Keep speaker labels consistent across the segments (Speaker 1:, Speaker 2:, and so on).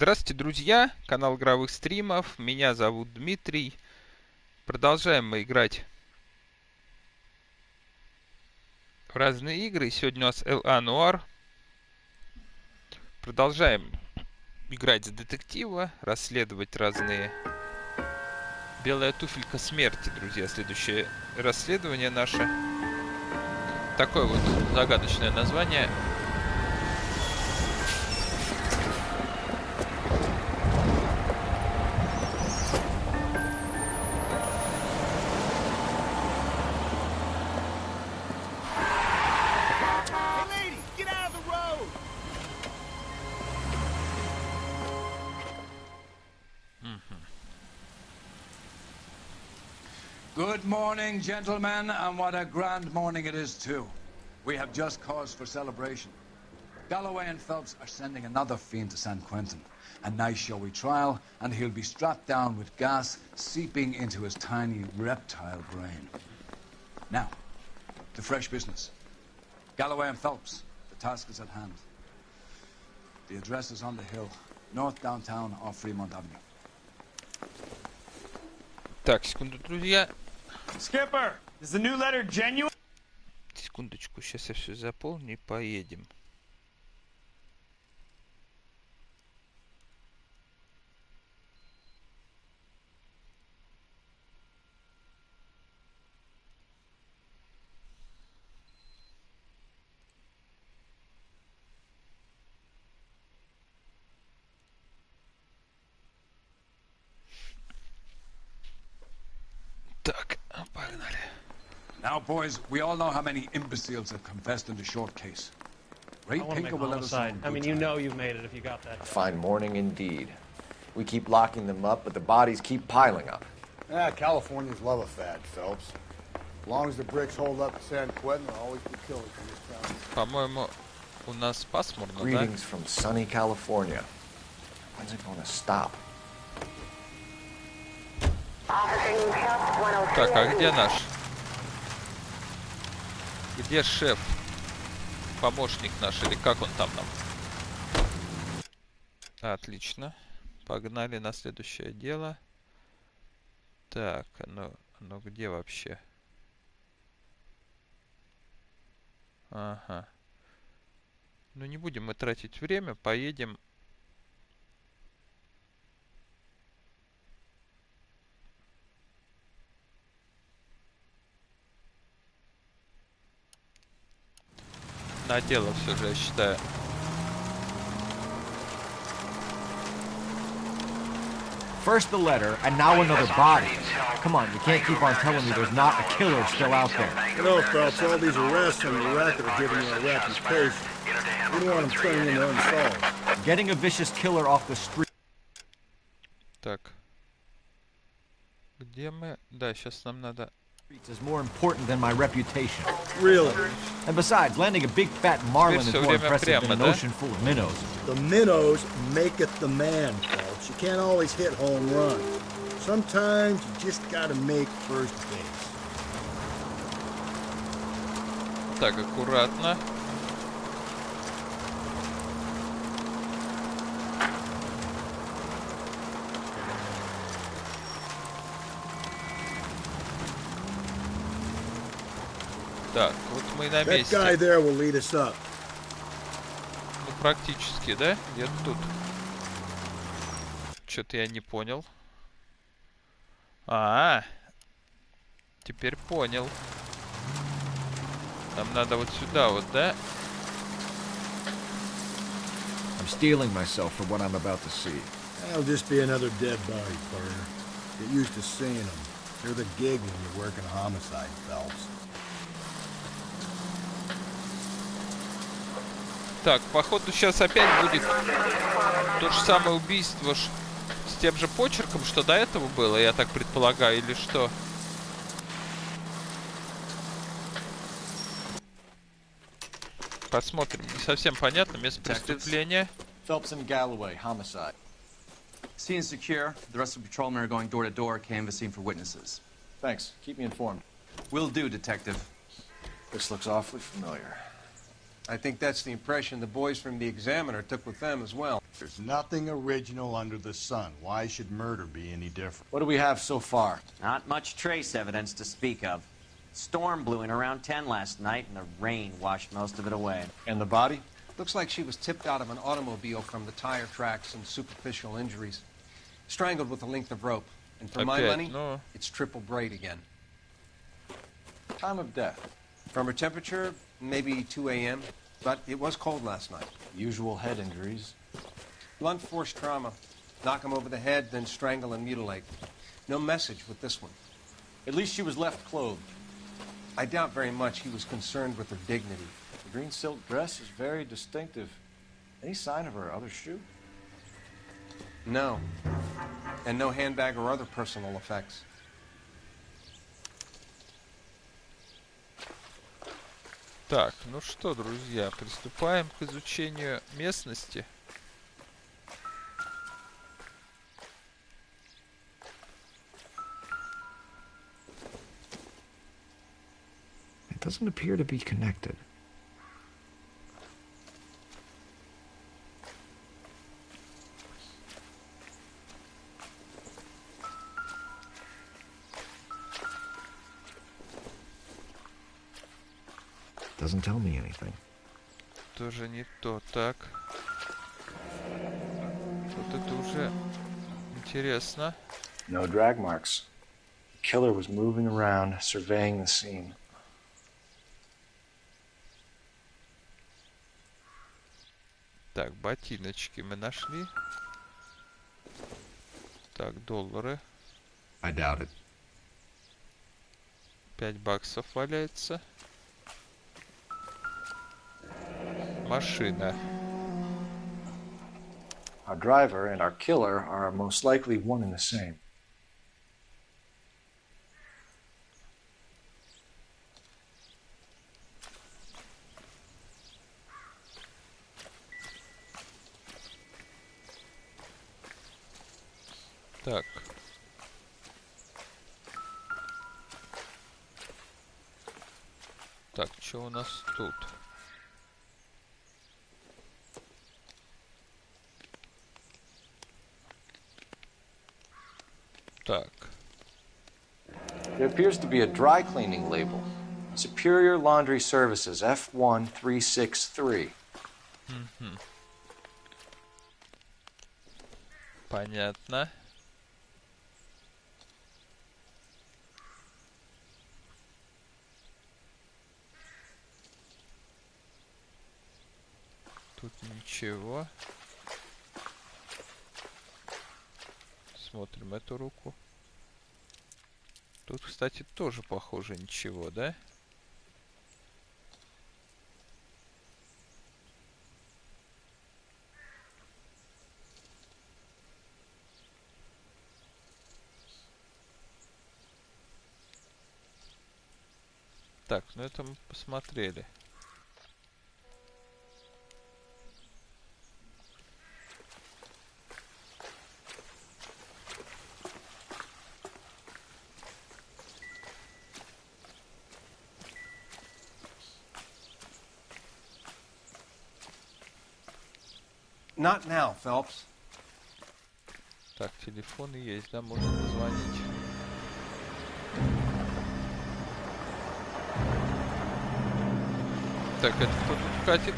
Speaker 1: Здравствуйте, друзья! Канал игровых стримов. Меня зовут Дмитрий. Продолжаем мы играть в разные игры. Сегодня у нас Noire. Продолжаем играть за детектива, расследовать разные... Белая туфелька смерти, друзья. Следующее расследование наше. Такое вот загадочное название.
Speaker 2: Good morning, gentlemen, and what a grand morning it is, too. We have just cause for celebration. Galloway and Phelps are sending another fiend to San Quentin. A nice showy trial, and he'll be strapped down with gas seeping into his tiny reptile brain. Now, to fresh business. Galloway and Phelps, the task is at hand. The address is on the hill, north downtown off Fremont Avenue.
Speaker 1: Так, секунду, друзья.
Speaker 3: Skipper, is the new letter genuine?
Speaker 1: Секундочку, сейчас я все заполню и поедем. Так, погнали.
Speaker 2: Now, boys, we all know how many imbeciles have confessed in the short case. Ray Pinker will let us know.
Speaker 4: I mean, you know you've made it if you got that.
Speaker 5: A fine morning indeed. We keep locking them up, but the bodies keep piling up.
Speaker 6: Yeah, Californians love a fad, Phelps. As long as the bricks hold up in San Quentin, there'll always be killers in this town.
Speaker 1: По-моему, у нас пасмурно, да?
Speaker 5: Greetings from sunny California. When's it gonna stop?
Speaker 1: Так, а где наш? Где шеф? Помощник наш, или как он там нам? Отлично. Погнали на следующее дело. Так, оно где вообще? Ага. Ну не будем мы тратить время, поедем. На дело все же, я считаю.
Speaker 5: First the letter, and now another body. Come on, you can't keep on telling me there's not a killer still out there.
Speaker 6: You know, Phelps, all these arrests on the racket are giving you a reputation. We don't want them turning into unsolved.
Speaker 5: Getting a vicious killer off the street.
Speaker 1: Так. Где мы? Да, сейчас нам надо...
Speaker 5: is more important than my reputation.
Speaker 6: Really?
Speaker 5: And besides, landing a big fat marlin is more impressive than an ocean full of minnows.
Speaker 6: The minnows make it the man, Phelps. You can't always hit home runs. Sometimes you just gotta make first base.
Speaker 1: Так, аккуратно. Так, вот мы и на месте.
Speaker 6: That guy there will lead us up.
Speaker 1: Ну, практически, да? Где-то тут. Что-то я не понял. Теперь понял. Нам надо вот сюда вот, да?
Speaker 5: I'm steeling myself for what I'm about to see.
Speaker 6: That'll just be another dead body, partner. Get used to seeing them. They're the gig when you're working homicide, Phelps.
Speaker 1: Так, походу сейчас опять будет то же самое убийство с тем же почерком, что до этого было, я так предполагаю, или что? Посмотрим. Не совсем понятно. Место преступления.
Speaker 5: Phelps and Galloway, homicide.
Speaker 7: Scene secure. The rest of the patrolmen are going door to door, canvassing for witnesses.
Speaker 5: Thanks. Keep me informed.
Speaker 7: Will do, Detective.
Speaker 5: This looks awfully familiar.
Speaker 8: I think that's the impression the boys from the Examiner took with them as well.
Speaker 6: There's nothing original under the sun. Why should murder be any different?
Speaker 5: What do we have so far?
Speaker 9: Not much trace evidence to speak of. Storm blew in around 10 last night, and the rain washed most of it away.
Speaker 5: And the body?
Speaker 8: Looks like she was tipped out of an automobile from the tire tracks and superficial injuries. Strangled with a length of rope. And for my money,
Speaker 1: no.
Speaker 8: it's triple braid again.
Speaker 5: Time of death.
Speaker 8: From her temperature, maybe 2 a.m., but it was cold last night.
Speaker 5: Usual head injuries.
Speaker 8: Blunt force trauma. Knock him over the head, then strangle and mutilate. No message with this one.
Speaker 5: At least she was left clothed.
Speaker 8: I doubt very much he was concerned with her dignity.
Speaker 5: The green silk dress is very distinctive. Any sign of her other shoe?
Speaker 8: No. And no handbag or other personal effects.
Speaker 1: Так, ну что, друзья, приступаем к изучению местности.
Speaker 5: It doesn't appear to be connected. Doesn't tell me anything.
Speaker 1: Тоже не то, так. Вот это уже интересно.
Speaker 5: No drag marks. The killer was moving around, surveying the scene.
Speaker 1: Так, ботиночки мы нашли. Так, доллары.
Speaker 5: I doubt it.
Speaker 1: 5 баксов валяется. Машина.
Speaker 5: Our driver and our killer are most likely one and the same.
Speaker 1: Так. Так, что у нас тут? Так.
Speaker 5: There appears to be a dry cleaning label. Superior Laundry Services, F1363.
Speaker 1: Понятно. Тут ничего. Смотрим эту руку. Тут, кстати, тоже похоже ничего, да? Так, ну это мы посмотрели.
Speaker 8: Not now, Phelps.
Speaker 1: Так, телефоны есть, да, можно позвонить. Так, это кто тут катит?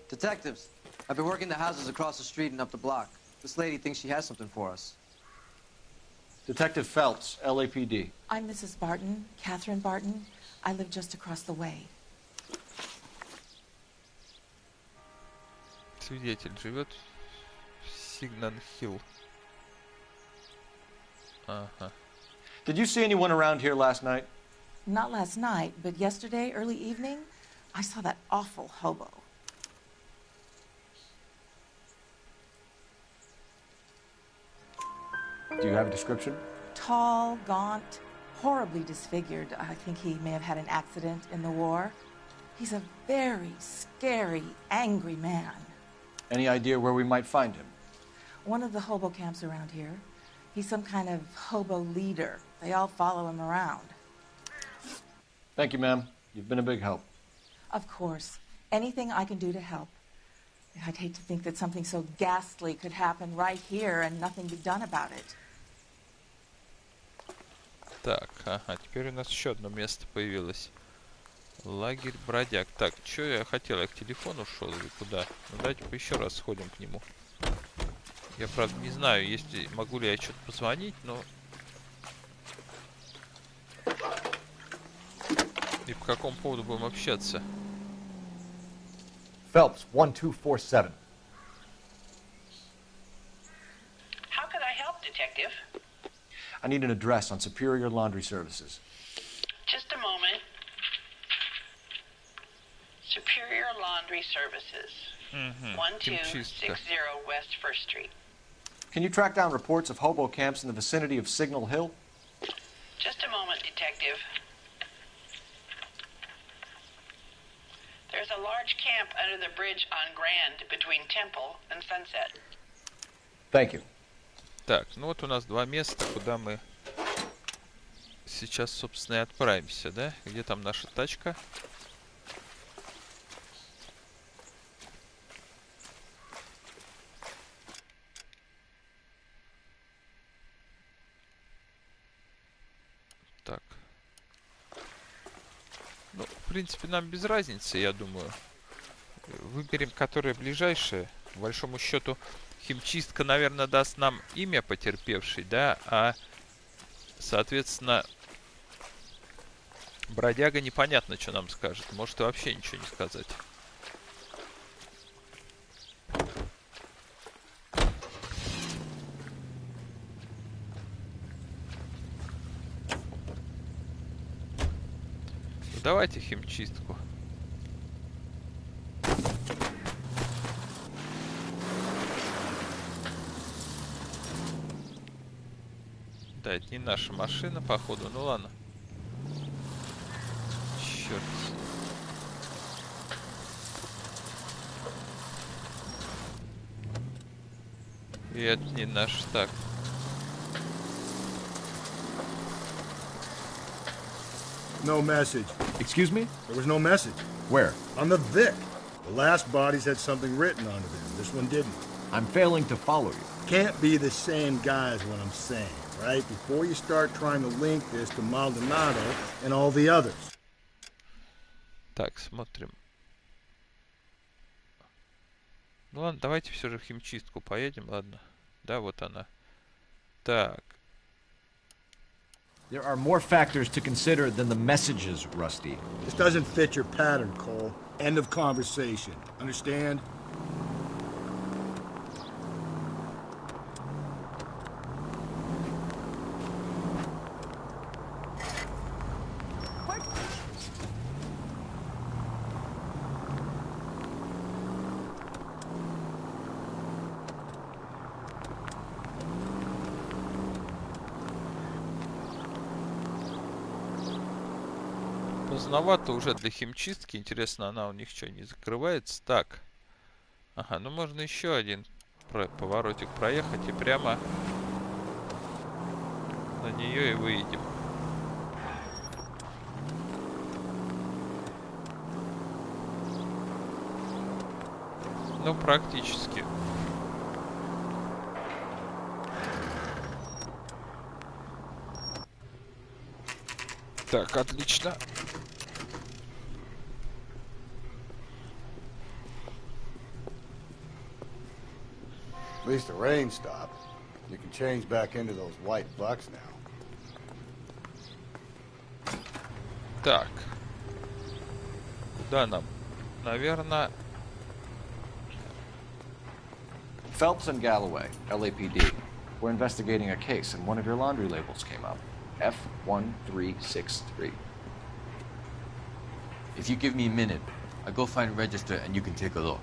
Speaker 7: Detectives, I've been working the houses across the street and up the block. This lady thinks she has something for us.
Speaker 5: Detective Phelps, LAPD.
Speaker 10: I'm Mrs. Barton, Catherine Barton. I live just across the way.
Speaker 1: Свидетель живет в Сигнан-Хилл. Ага.
Speaker 5: Did you see anyone around here last night?
Speaker 10: Not last night, but yesterday, early evening, I saw that awful hobo.
Speaker 5: Do you have a description?
Speaker 10: Tall, gaunt, horribly disfigured. I think he may have had an accident in the war. He's a very scary, angry man.
Speaker 5: Any idea where we might find him?
Speaker 10: One of the hobo camps around here. He's some kind of hobo leader. They all follow him around.
Speaker 5: Thank you, ma'am. You've been a big help.
Speaker 10: Of course. Anything I can do to help. I'd hate to think that something so ghastly could happen right here and nothing be done about it.
Speaker 1: Так, ага, теперь у нас еще одно место появилось. Лагерь бродяг. Так, что я хотел? Я к телефону шел или куда? Ну давайте еще раз сходим к нему. Я, правда, не знаю, если могу ли я что-то позвонить, но... И по какому поводу будем общаться?
Speaker 11: Phelps, 1247.
Speaker 12: How could I help, Detective?
Speaker 5: I need an address on Superior Laundry Services.
Speaker 12: Just a moment. Superior Laundry Services. 1260 West 1st Street.
Speaker 5: Can you track down reports of hobo camps in the vicinity of Signal Hill?
Speaker 12: Just a moment, Detective. There's a large camp under the bridge on Grand between Temple and Sunset.
Speaker 5: Thank you.
Speaker 1: Так, ну вот у нас два места, куда мы сейчас, собственно, и отправимся, да? Где там наша тачка? Так. Ну, в принципе, нам без разницы, я думаю. Выберем, которое ближайшее. По большому счету, химчистка, наверное, даст нам имя потерпевшей, да, а, соответственно, бродяга непонятно, что нам скажет. Может и вообще ничего не сказать. Давайте химчистку. Да, это не наша машина, походу. Ну ладно. Черт. И это не наш. Так.
Speaker 6: No message.
Speaker 11: Excuse me?
Speaker 6: There was no message.
Speaker 11: Where?
Speaker 6: On the Vic. The last bodies had something written onto them. This one didn't.
Speaker 11: I'm failing to follow you.
Speaker 6: Can't be the same guy is what I'm saying, right? Before you start trying to link this to Maldonado and all the others.
Speaker 1: Так, смотрим. Ну ладно, давайте все же в химчистку поедем, ладно. Да, вот она. Так.
Speaker 11: There are more factors to consider than the messages, Rusty.
Speaker 6: This doesn't fit your pattern, Cole. End of conversation. Understand?
Speaker 1: Поздновато уже для химчистки. Интересно, она у них что, не закрывается? Так. Ага, ну можно еще один поворотик проехать и прямо на нее и выйдем. Ну, практически. Так, отлично.
Speaker 13: At least the rain stopped. You can change back into those white bucks now.
Speaker 1: Так. Куда нам? Наверное...
Speaker 5: Phelps and Galloway, LAPD. We're investigating a case, and one of your laundry labels came up. F1363.
Speaker 7: If you give me a minute, I'll go find a register and you can take a look.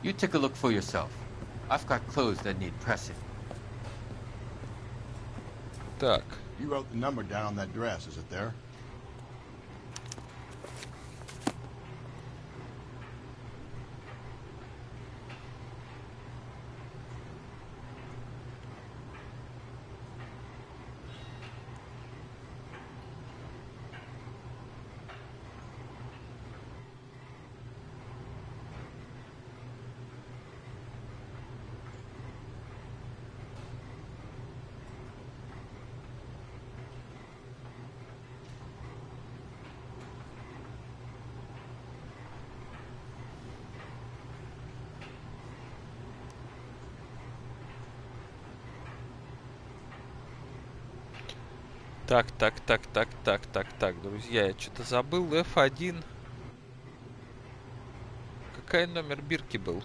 Speaker 7: You take a look for yourself. I've got clothes that need pressing.
Speaker 1: Так.
Speaker 13: You wrote the number down on that dress. Is it there?
Speaker 1: Так, друзья, я что-то забыл. F1. Какой номер бирки был?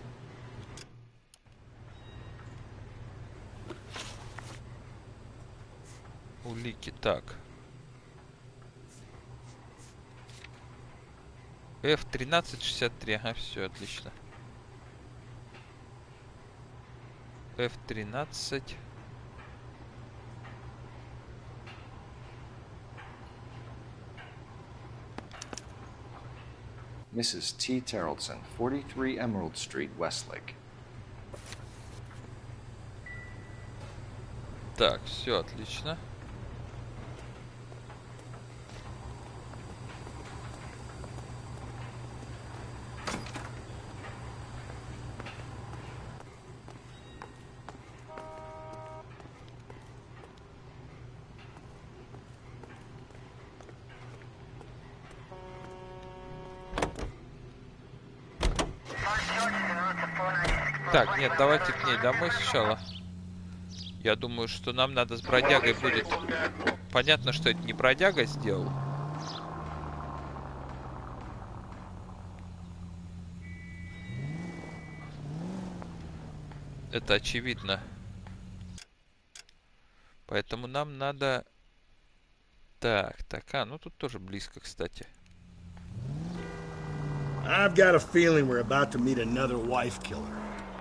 Speaker 1: Улики, так. F1363, ага, все, отлично. F13.
Speaker 5: Mrs. T. Terrellson, 43 Emerald Street, Westlake.
Speaker 1: Так, все отлично. Так, нет, давайте к ней домой сначала. Я думаю, что нам надо с бродягой будет... Понятно, что это не бродяга сделал. Это очевидно. Поэтому нам надо... Так, ну тут тоже близко, кстати.
Speaker 6: I've got a feeling we're about to meet another wife killer.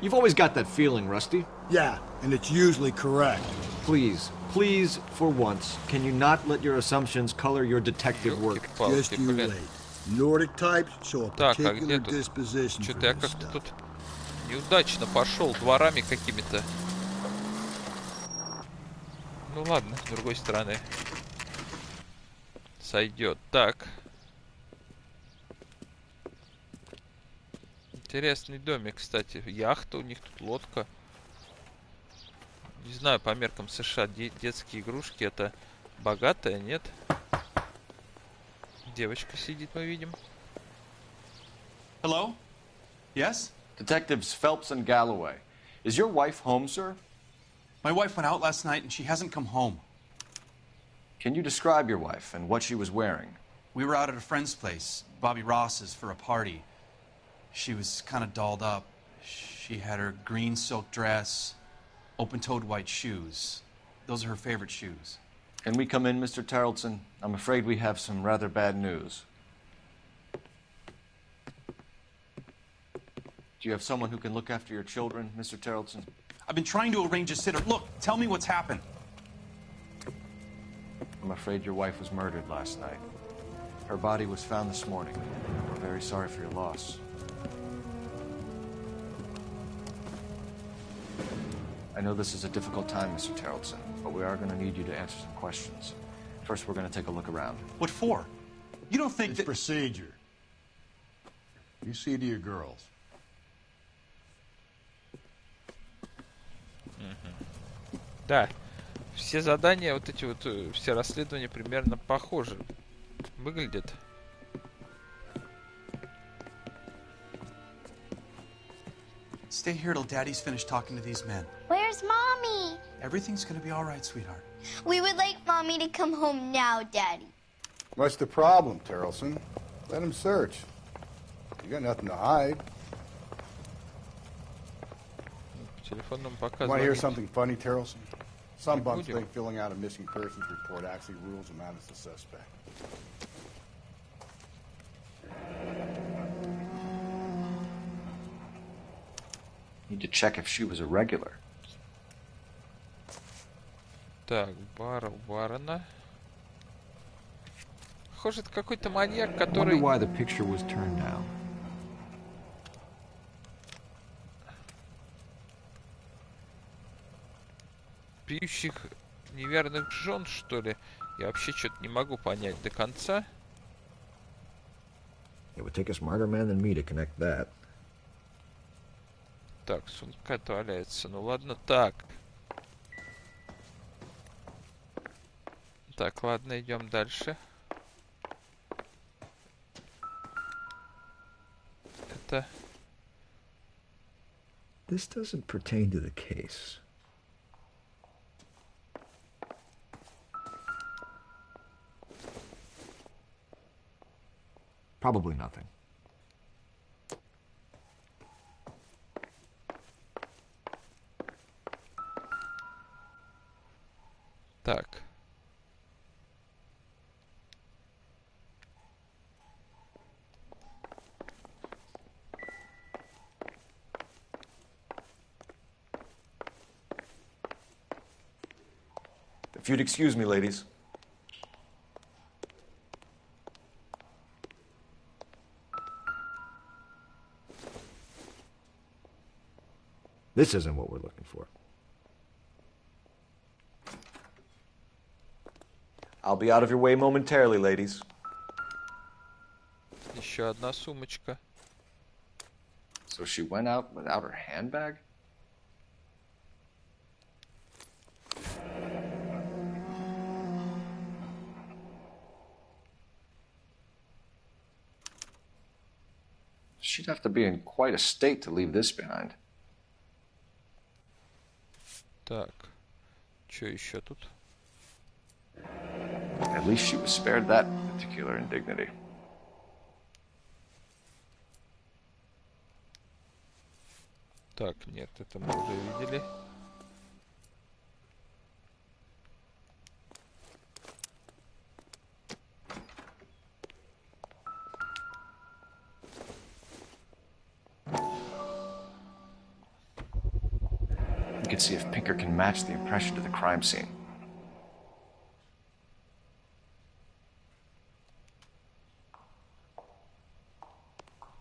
Speaker 11: You've always got that feeling, Rusty.
Speaker 6: Yeah, and it's usually correct.
Speaker 11: Please, for once, can you not let your assumptions color your detective work?
Speaker 6: Just you wait. Nordic types show a
Speaker 1: Так, а
Speaker 6: particular
Speaker 1: где тут?
Speaker 6: disposition for
Speaker 1: Что-то я
Speaker 6: this
Speaker 1: как-то
Speaker 6: stuff.
Speaker 1: тут неудачно пошел дворами какими-то. Ну ладно, с другой стороны. Сойдет. Так. Интересный домик, кстати. Яхта у них тут, лодка. Не знаю, по меркам США детские игрушки это богатая, нет? Девочка сидит, мы видим.
Speaker 7: Hello? Yes?
Speaker 5: Detectives Phelps and Galloway. Is your wife home, sir?
Speaker 7: My wife went out last night and she hasn't come home.
Speaker 5: Can you describe your wife and what she was wearing?
Speaker 7: We were out at a friend's place, Bobby Ross's, for a party. She was kind of dolled up. She had her green silk dress, open-toed white shoes. Those are her favorite shoes.
Speaker 5: Can we come in, Mr. Tarleton? I'm afraid we have some rather bad news. Do you have someone who can look after your children, Mr. Tarleton?
Speaker 7: I've been trying to arrange a sitter. Look, tell me what's happened.
Speaker 5: I'm afraid your wife was murdered last night. Her body was found this morning. We're very sorry for your loss. I know this is a difficult time, Mr. Tarleton, but we are going to need you to answer some questions. First, we're going to take a look around.
Speaker 7: What for? You don't think
Speaker 13: It's
Speaker 7: that...
Speaker 13: procedure. You see to your girls.
Speaker 1: Да, все задания, вот эти вот, все расследования примерно похожи выглядят.
Speaker 7: Stay here till Daddy's finished talking to these men.
Speaker 14: Where's Mommy?
Speaker 7: Everything's gonna be all right, sweetheart.
Speaker 14: We would like Mommy to come home now, Daddy.
Speaker 13: What's the problem, Tarleton? Let him search. You got nothing to hide.
Speaker 1: Телефонном
Speaker 13: Want to hear something funny, Tarleton? Some bums think filling out a missing persons report actually rules them out as a suspect.
Speaker 5: Need to check if she was a regular.
Speaker 1: Так, бар у барона. Похоже, это какой-то маньяк, который...
Speaker 11: Wonder why the picture was turned down.
Speaker 1: Пьющих неверных жен, что ли? Я вообще что-то не могу понять до конца.
Speaker 11: It would take a smarter man than me to connect that.
Speaker 1: Так, сумка-то валяется. Ну ладно, так. Так, ладно, идем дальше. Это...
Speaker 11: This doesn't pertain to the case. Probably nothing.
Speaker 1: Так.
Speaker 11: If you'd excuse me, ladies. This isn't what we're looking for. I'll be out of your way momentarily, ladies.
Speaker 1: Еще одна сумочка.
Speaker 5: So she went out without her handbag? She'd have to be in quite a state to leave this behind.
Speaker 1: Так. Что еще тут?
Speaker 5: At least she was spared that particular indignity.
Speaker 1: Так, нет, это мы уже видели.
Speaker 5: You can see if Pinker can match the impression to the crime scene.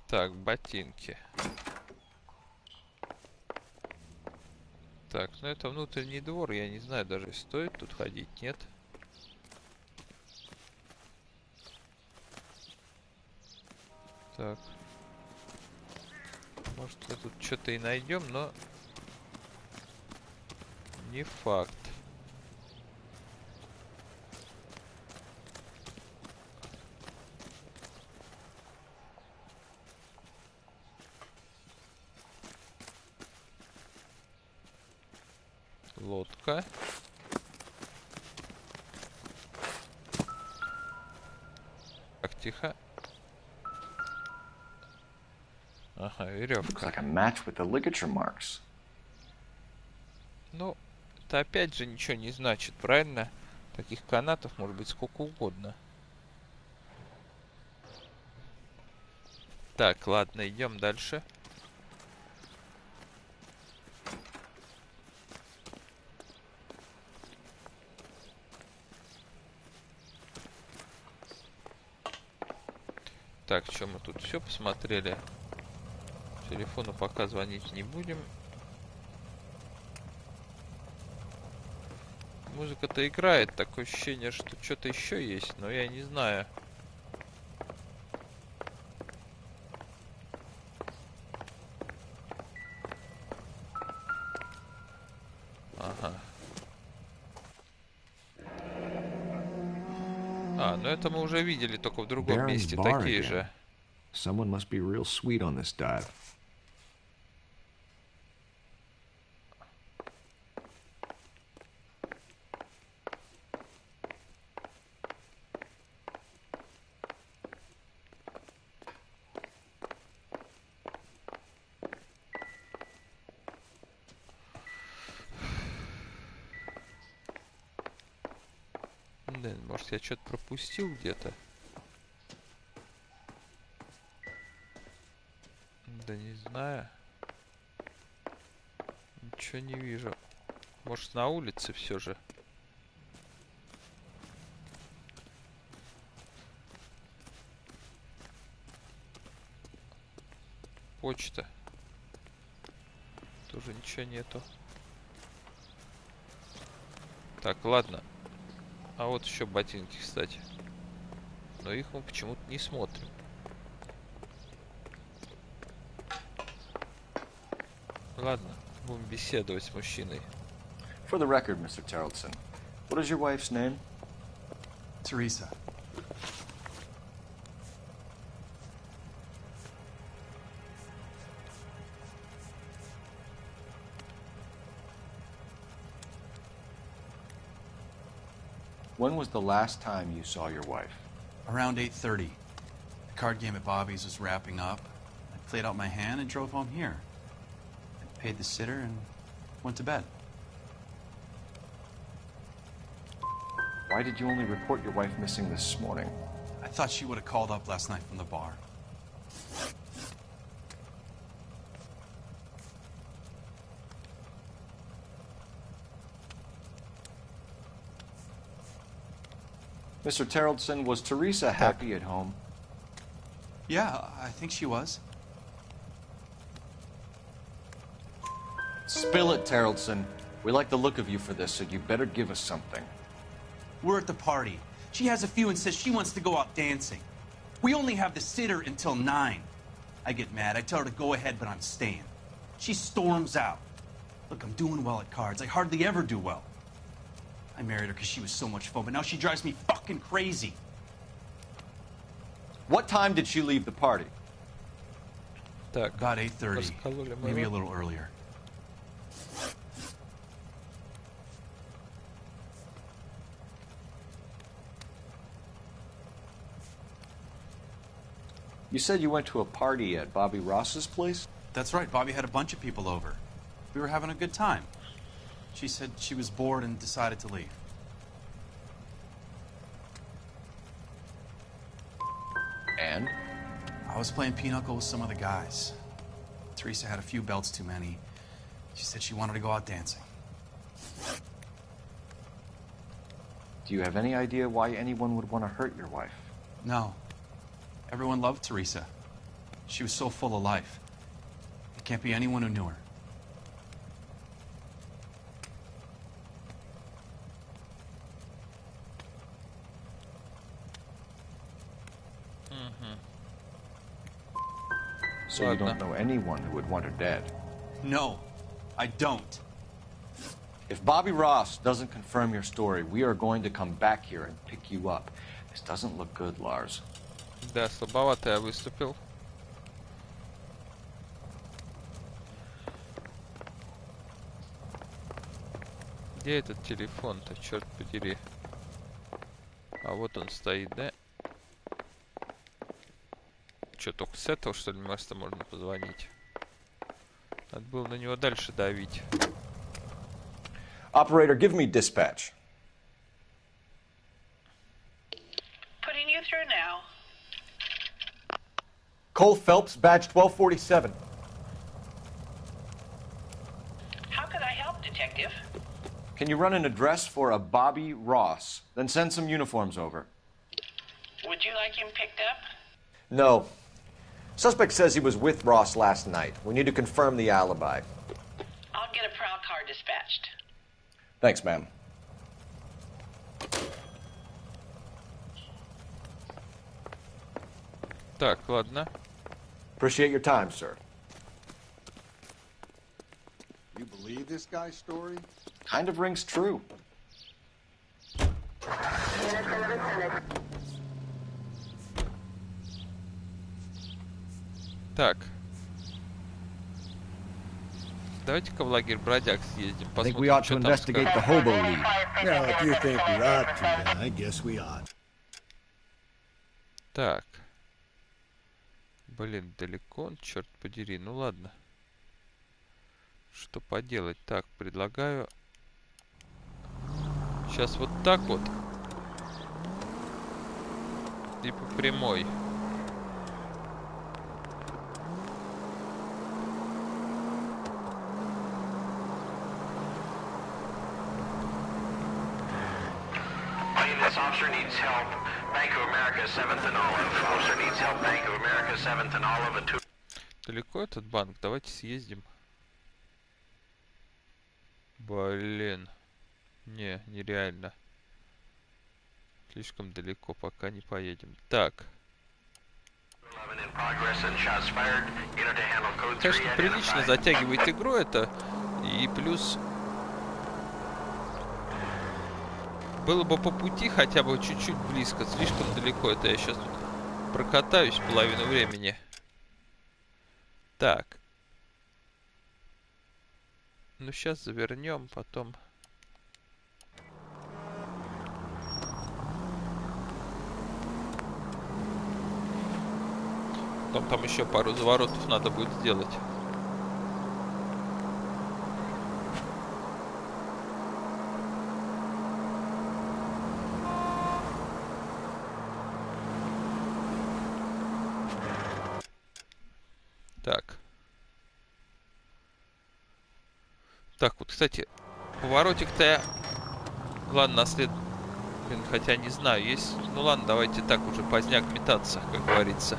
Speaker 1: Так, ботинки. Так, ну это внутренний двор, я не знаю, даже стоит тут ходить, нет? Так. Может, мы тут что-то и найдем, но не факт. Лодка. Так, тихо. Ага, веревка.
Speaker 5: Like a match with the ligature marks.
Speaker 1: Ну, это опять же ничего не значит, правильно? Таких канатов может быть сколько угодно. Так, ладно, идем дальше. Так, что мы тут все посмотрели? Телефону пока звонить не будем. Музыка-то играет, такое ощущение, что что-то еще есть, но я не знаю. Ага. А, ну это мы уже видели, только в другом месте, такие же.
Speaker 11: Someone must be real sweet on this dive.
Speaker 1: Да, может, я что-то пропустил где-то? Да не знаю. Ничего не вижу. Может, на улице все же? почта. Тоже ничего нету. Так, ладно. А вот еще ботинки, кстати. Но их мы почему-то не смотрим. Ладно, будем беседовать с мужчиной.
Speaker 5: For the record, Mr. Tarleton, what is your wife's name?
Speaker 7: Teresa.
Speaker 5: When was the last time you saw your wife?
Speaker 7: Around 8:30. The card game at Bobby's was wrapping up. I played out my hand and drove home here. I paid the sitter and went to bed.
Speaker 5: Why did you only report your wife missing this morning?
Speaker 7: I thought she would have called up last night from the bar.
Speaker 5: Mr. Tarleton, was Teresa happy at home?
Speaker 7: Yeah, I think she was.
Speaker 5: Spill it, Tarleton. We like the look of you for this, so you better give us something.
Speaker 7: We're at the party. She has a few and says she wants to go out dancing. We only have the sitter until 9. I get mad. I tell her to go ahead, but I'm staying. She storms out. Look, I'm doing well at cards. I hardly ever do well. I married her because she was so much fun, but now she drives me fucking crazy.
Speaker 5: What time did she leave the party?
Speaker 7: About 8:30, maybe a little earlier.
Speaker 5: You said you went to a party at Bobby Ross's place?
Speaker 7: That's right. Bobby had a bunch of people over. We were having a good time. She said she was bored and decided to leave.
Speaker 5: And?
Speaker 7: I was playing pinochle with some of the guys. Teresa had a few belts too many. She said she wanted to go out dancing.
Speaker 5: Do you have any idea why anyone would want to hurt your wife?
Speaker 7: No. Everyone loved Teresa. She was so full of life. It can't be anyone who knew her.
Speaker 5: So you don't know anyone who would want her dead?
Speaker 7: No, I don't.
Speaker 5: If Bobby Ross doesn't confirm your story, we are going to come back here and pick you up. This doesn't look good, Lars.
Speaker 1: Да, слабовато я выступил. Где этот телефон-то, черт подери? А вот он стоит, да? Че, только с этого, что ли, места можно позвонить? Надо было на него дальше давить.
Speaker 5: Operator, give me dispatch.
Speaker 12: Putting you through now.
Speaker 11: Cole Phelps, badge 1247.
Speaker 12: How could I help, Detective?
Speaker 5: Can you run an address for a Bobby Ross? Then send some uniforms over.
Speaker 12: Would you like him picked up?
Speaker 11: No. Suspect says he was with Ross last night. We need to confirm the alibi.
Speaker 12: I'll get a prowl car dispatched.
Speaker 5: Thanks, ma'am.
Speaker 1: Так, ладно.
Speaker 11: Appreciate your time, sir.
Speaker 13: You believe this guy's story?
Speaker 5: Kind of rings true.
Speaker 1: Так. Давайте-ка в лагерь бродяг съездим,
Speaker 11: I think we ought to investigate the hobo lead.
Speaker 6: Well, if you think we ought to, then I guess we ought.
Speaker 1: Так. Блин, далеко он, черт подери. Ну ладно. Что поделать? Так, предлагаю... Сейчас вот так вот. И по прямой.
Speaker 15: This officer needs help. Bank of America, 7th and Olive. Officer needs help. Bank of America, 7th and Olive, and 2...
Speaker 1: Далеко этот банк? Давайте съездим. Блин. Не, нереально. Слишком далеко, пока не поедем. Так. Конечно, прилично затягивает игру это. И плюс... Было бы по пути хотя бы чуть-чуть близко. Слишком далеко. Это я сейчас тут прокатаюсь половину времени. Так. Ну, сейчас завернем, потом... Потом там еще пару заворотов надо будет сделать. Так. Так, вот, кстати, поворотик-то я... Ладно, наслед... Блин, хотя не знаю, есть... Ну ладно, давайте так уже поздняк метаться, как говорится.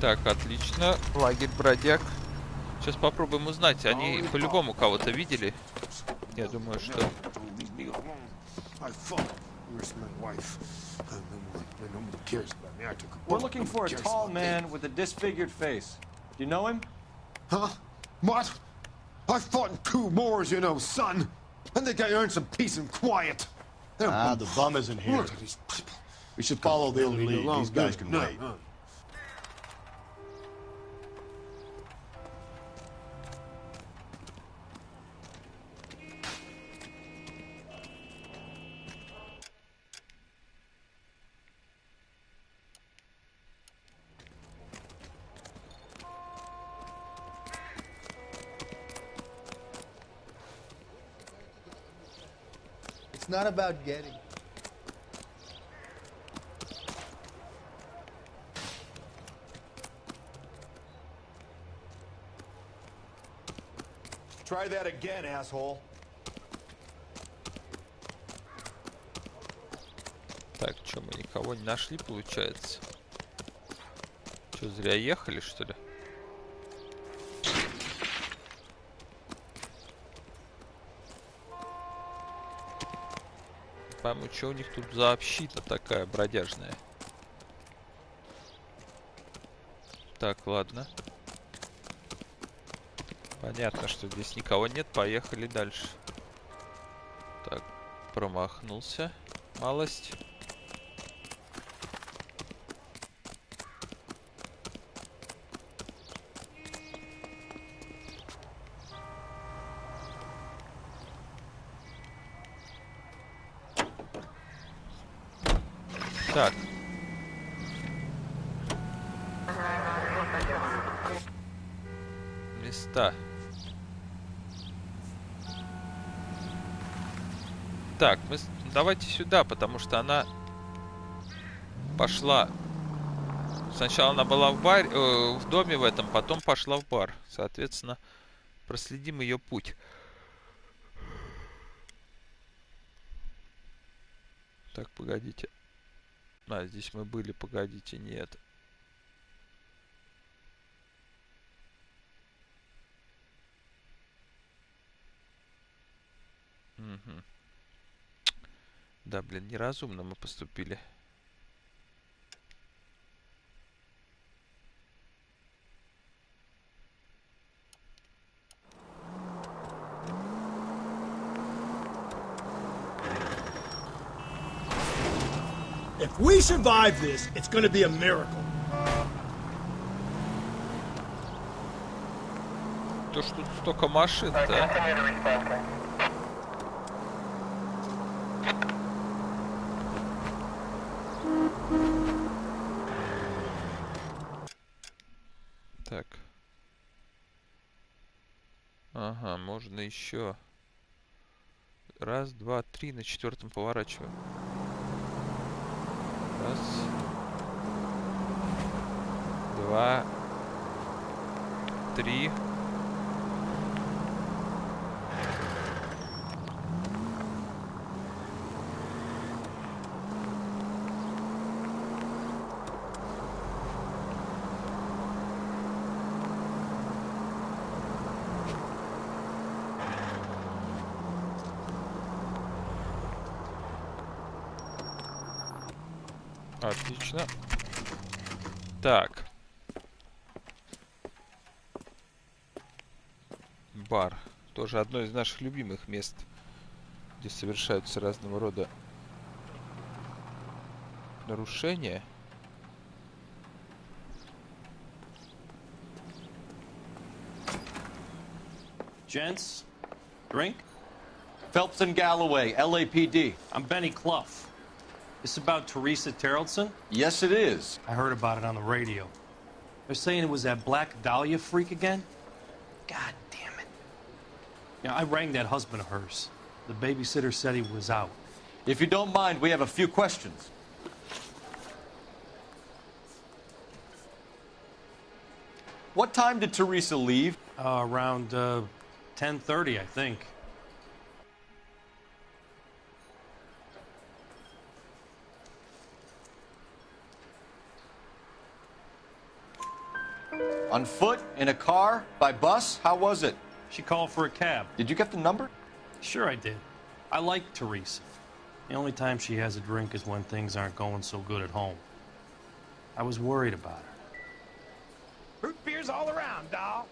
Speaker 1: Так, отлично. Лагерь бродяг. Сейчас попробуем узнать. Они по-любому кого-то видели. Я думаю, что...
Speaker 11: We're looking for a tall man with a disfigured face. Do you know him?
Speaker 16: Huh? What? I fought in 2 wars, you know, son. And think I earned some peace and quiet.
Speaker 6: Ah, the bum isn't here. We should follow their lead. These guys can wait.
Speaker 17: It's not about getting.
Speaker 16: Try that again, asshole.
Speaker 1: Так, что, мы никого не нашли, получается? Что, зря ехали, что ли? Пойму, что у них тут за община такая бродяжная. Так, ладно. Понятно, что здесь никого нет. Поехали дальше. Так, промахнулся. Малость. Так. Места. Так, мы давайте сюда, потому что она пошла. Сначала она была в баре, в доме в этом, потом пошла в бар. Соответственно, проследим ее путь. Так, погодите. А, здесь мы были, погодите, нет. Угу. Да, блин, неразумно мы поступили.
Speaker 6: If we survive this, it's gonna be a miracle.
Speaker 1: То, что тут столько машин-то. Так. Ага, можно еще Раз, два, три. На четвертом поворачиваю. Раз. Два. Три. Отлично. Так. Бар. Тоже одно из наших любимых мест, где совершаются разного рода нарушения.
Speaker 18: Gents, drink?
Speaker 11: Phelps and Galloway, LAPD.
Speaker 18: I'm Benny Clough. This about Teresa Terrellson?
Speaker 11: Yes, it is.
Speaker 18: I heard about it on the radio. They're saying it was that Black Dahlia freak again? God damn it. Yeah, I rang that husband of hers. The babysitter said he was out.
Speaker 11: If you don't mind, we have a few questions. What time did Teresa leave?
Speaker 18: Around 10:30, I think.
Speaker 11: On foot? In a car? By bus? How was it?
Speaker 18: She called for a cab.
Speaker 11: Did you get the number?
Speaker 18: Sure I did. I like Teresa. The only time she has a drink is when things aren't going so good at home. I was worried about her.
Speaker 3: Root beers all around, doll.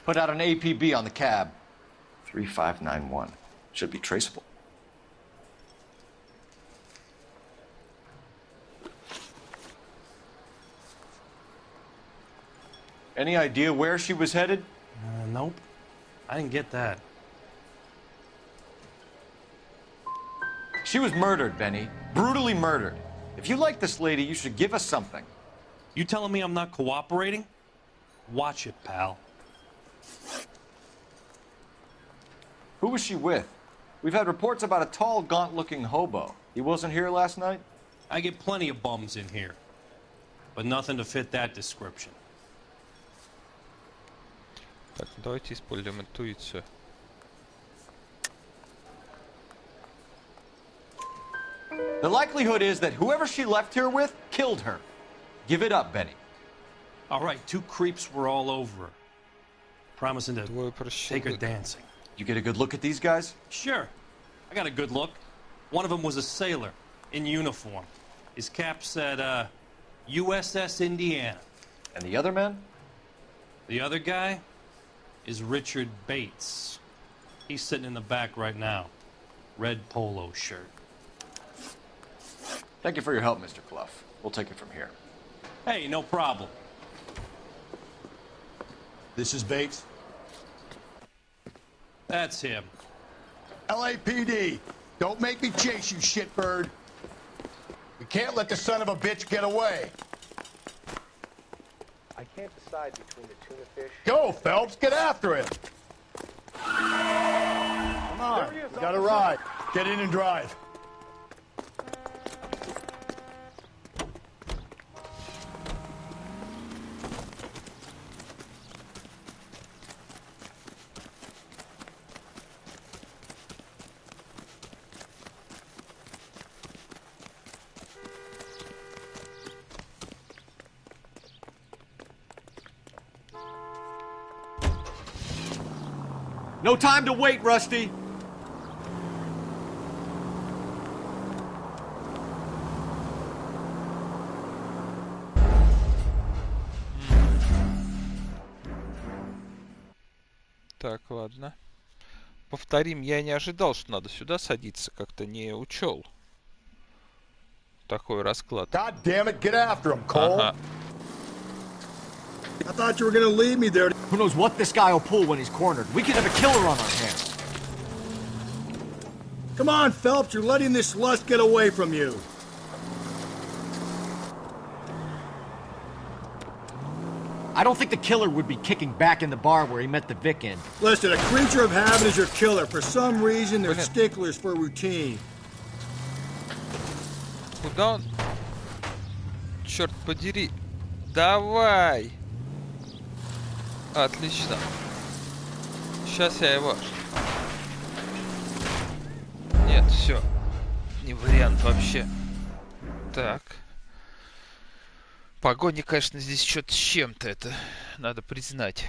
Speaker 11: Put out an APB on the cab. 3591. Should be traceable. Any idea where she was headed?
Speaker 18: Nope. I didn't get that.
Speaker 11: She was murdered, Benny. Brutally murdered. If you like this lady, you should give us something.
Speaker 18: You telling me I'm not cooperating? Watch it, pal.
Speaker 11: Who was she with? We've had reports about a tall, gaunt-looking hobo. He wasn't here last night?
Speaker 18: I get plenty of bums in here, but nothing to fit that description.
Speaker 1: Так, давайте используем интуицию.
Speaker 11: The likelihood is that whoever she left here with killed her. Give it up, Benny.
Speaker 18: All right, two creeps were all over her, promising to take her dancing.
Speaker 11: You get a good look at these guys?
Speaker 18: Sure. I got a good look. One of them was a sailor in uniform. His cap said, USS Indiana.
Speaker 11: And the other man?
Speaker 18: The other guy is Richard Bates. He's sitting in the back right now. Red polo shirt.
Speaker 11: Thank you for your help, Mr. Clough. We'll take it from here.
Speaker 18: Hey, no problem.
Speaker 6: This is Bates.
Speaker 18: That's him.
Speaker 6: LAPD, don't make me chase you, shitbird. We can't let the son of a bitch get away.
Speaker 5: I can't decide between the tuna fish.
Speaker 6: Go, Phelps, get after him. Come on, we got a ride. Get in and drive.
Speaker 11: No time to wait, Rusty.
Speaker 1: Так, ладно. Повторим, я не ожидал, что надо сюда садиться, как-то не учел такой расклад.
Speaker 6: God damn it, get after him, Cole.
Speaker 1: Ага.
Speaker 6: I thought you were gonna leave me there.
Speaker 11: Who knows what this guy will pull when he's cornered? We could have a killer on our hands.
Speaker 6: Come on, Phelps, you're letting this lust get away from you.
Speaker 5: I don't think the killer would be kicking back in the bar where he met the Vic in.
Speaker 6: Listen, a creature of habit is your killer. For some reason, they're sticklers for routine.
Speaker 1: Куда он? Черт подери. Давай. Отлично. Сейчас я его... Нет, все. Не вариант вообще. Так. Погоня, конечно, здесь что-то с чем-то. Это надо признать.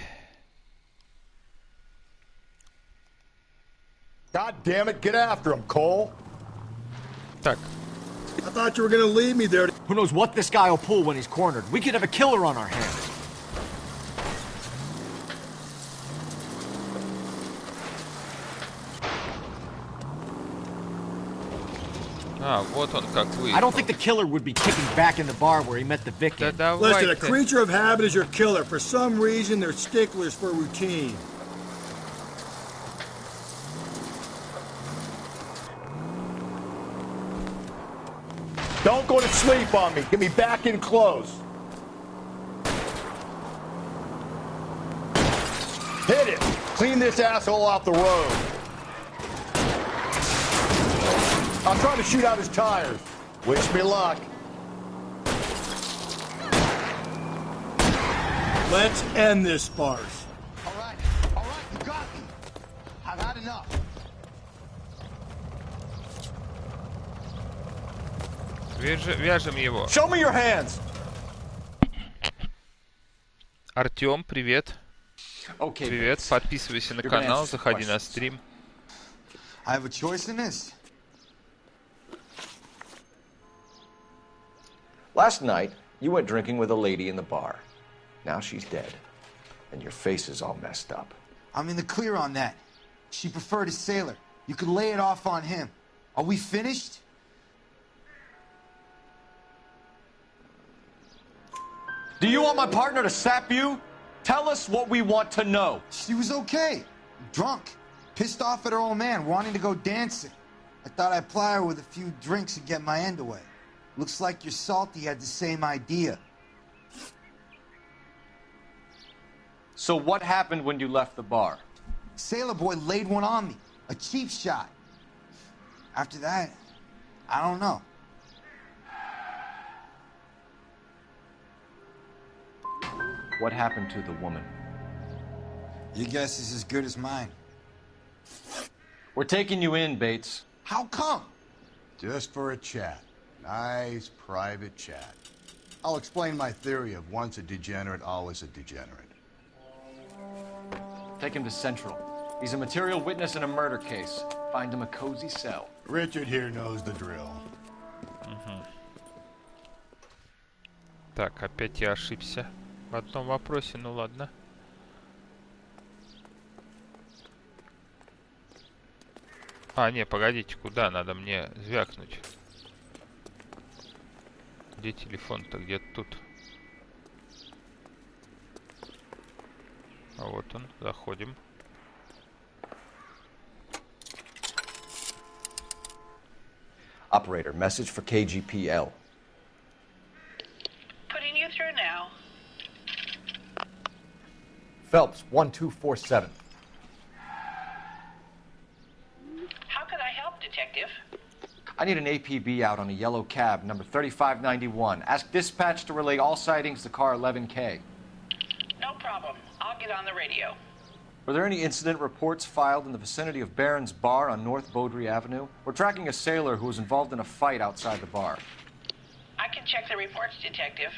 Speaker 13: God damn it, get after him, Cole.
Speaker 1: Так.
Speaker 6: I thought you were gonna leave me there.
Speaker 5: Who knows what this guy will pull when he's cornered? We could have a killer on our hands.
Speaker 1: А, вот он как выехал.
Speaker 5: I don't think the killer would be kicking back in the bar where he met the Vic in.
Speaker 6: Listen, a creature of habit is your killer. For some reason, they're sticklers for routine.
Speaker 13: Don't go to sleep on me. Get me back in close. Hit it. Clean this asshole off the road. I'm trying to shoot out his tires. Wish me luck.
Speaker 6: Let's end this farce.
Speaker 16: All right, you got me. I've had enough.
Speaker 1: Вяжем его.
Speaker 5: Show me your hands.
Speaker 1: Артём, привет.
Speaker 16: Okay,
Speaker 1: Привет, подписывайся на канал, заходи на стрим.
Speaker 16: I have a choice in this.
Speaker 11: Last night, you went drinking with a lady in the bar. Now she's dead. And your face is all messed up.
Speaker 16: I'm in the clear on that. She preferred a sailor. You could lay it off on him. Are we finished?
Speaker 11: Do you want my partner to sap you? Tell us what we want to know.
Speaker 16: She was okay. Drunk. Pissed off at her old man, wanting to go dancing. I thought I'd ply her with a few drinks and get my end away. Looks like your Salty had the same idea.
Speaker 11: So what happened when you left the bar?
Speaker 16: Sailor boy laid one on me. A cheap shot. After that, I don't know.
Speaker 11: What happened to the woman?
Speaker 16: Your guess is as good as mine.
Speaker 11: We're taking you in, Bates.
Speaker 16: How come?
Speaker 13: Just for a chat. Nice private chat. I'll explain my theory of once a degenerate, always a degenerate.
Speaker 11: Take him to Central. He's a material witness in a murder case. Find him a cozy cell.
Speaker 13: Richard here knows the drill.
Speaker 1: Так, опять я ошибся в одном вопросе, ну ладно. А, не, погодите, куда? Надо мне звякнуть. Где телефон-то? Где-то тут. А вот он, заходим.
Speaker 11: Operator, message for KGPL.
Speaker 12: Putting you through now.
Speaker 11: Phelps, 1247.
Speaker 12: How could I help, Detective?
Speaker 11: I need an APB out on a yellow cab, number 3591. Ask dispatch to relay all sightings to car 11K.
Speaker 12: No problem. I'll get on the radio.
Speaker 11: Were there any incident reports filed in the vicinity of Barron's Bar on North Beaudry Avenue? We're tracking a sailor who was involved in a fight outside the bar.
Speaker 12: I can check the reports, Detective.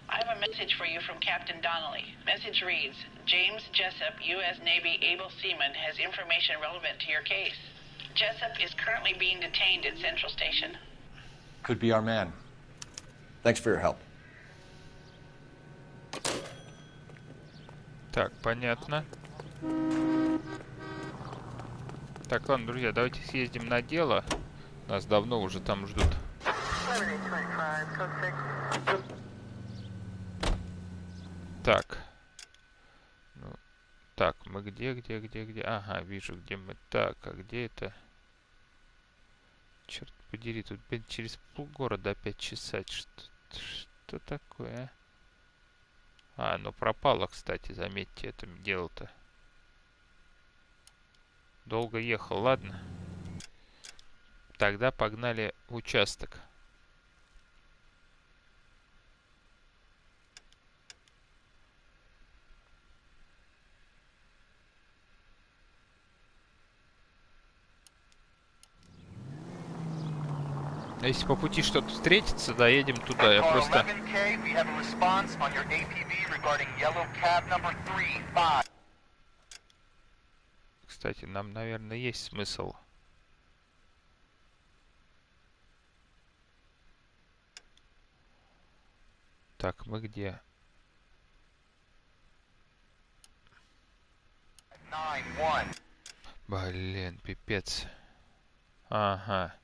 Speaker 12: I have a message for you from Captain Donnelly. Message reads, James Jessup, U.S. Navy able seaman, has information relevant to your case. Jessup is currently being detained at Central Station.
Speaker 11: Could be our man. Thanks for your help.
Speaker 1: Так, понятно. Так, ладно, друзья, давайте съездим на дело. Нас давно уже там ждут. Так. Ну, так, мы где? Ага, вижу, где мы. Так, а где это? Черт подери, тут блин, через полгорода опять чесать. Что такое, а? А, ну пропало, кстати, заметьте, это дело-то. Долго ехал, ладно. Тогда погнали в участок. Если по пути что-то встретится, доедем туда. Я просто... Кстати, нам, наверное, есть смысл. Так, мы где? Блин, пипец. Ага.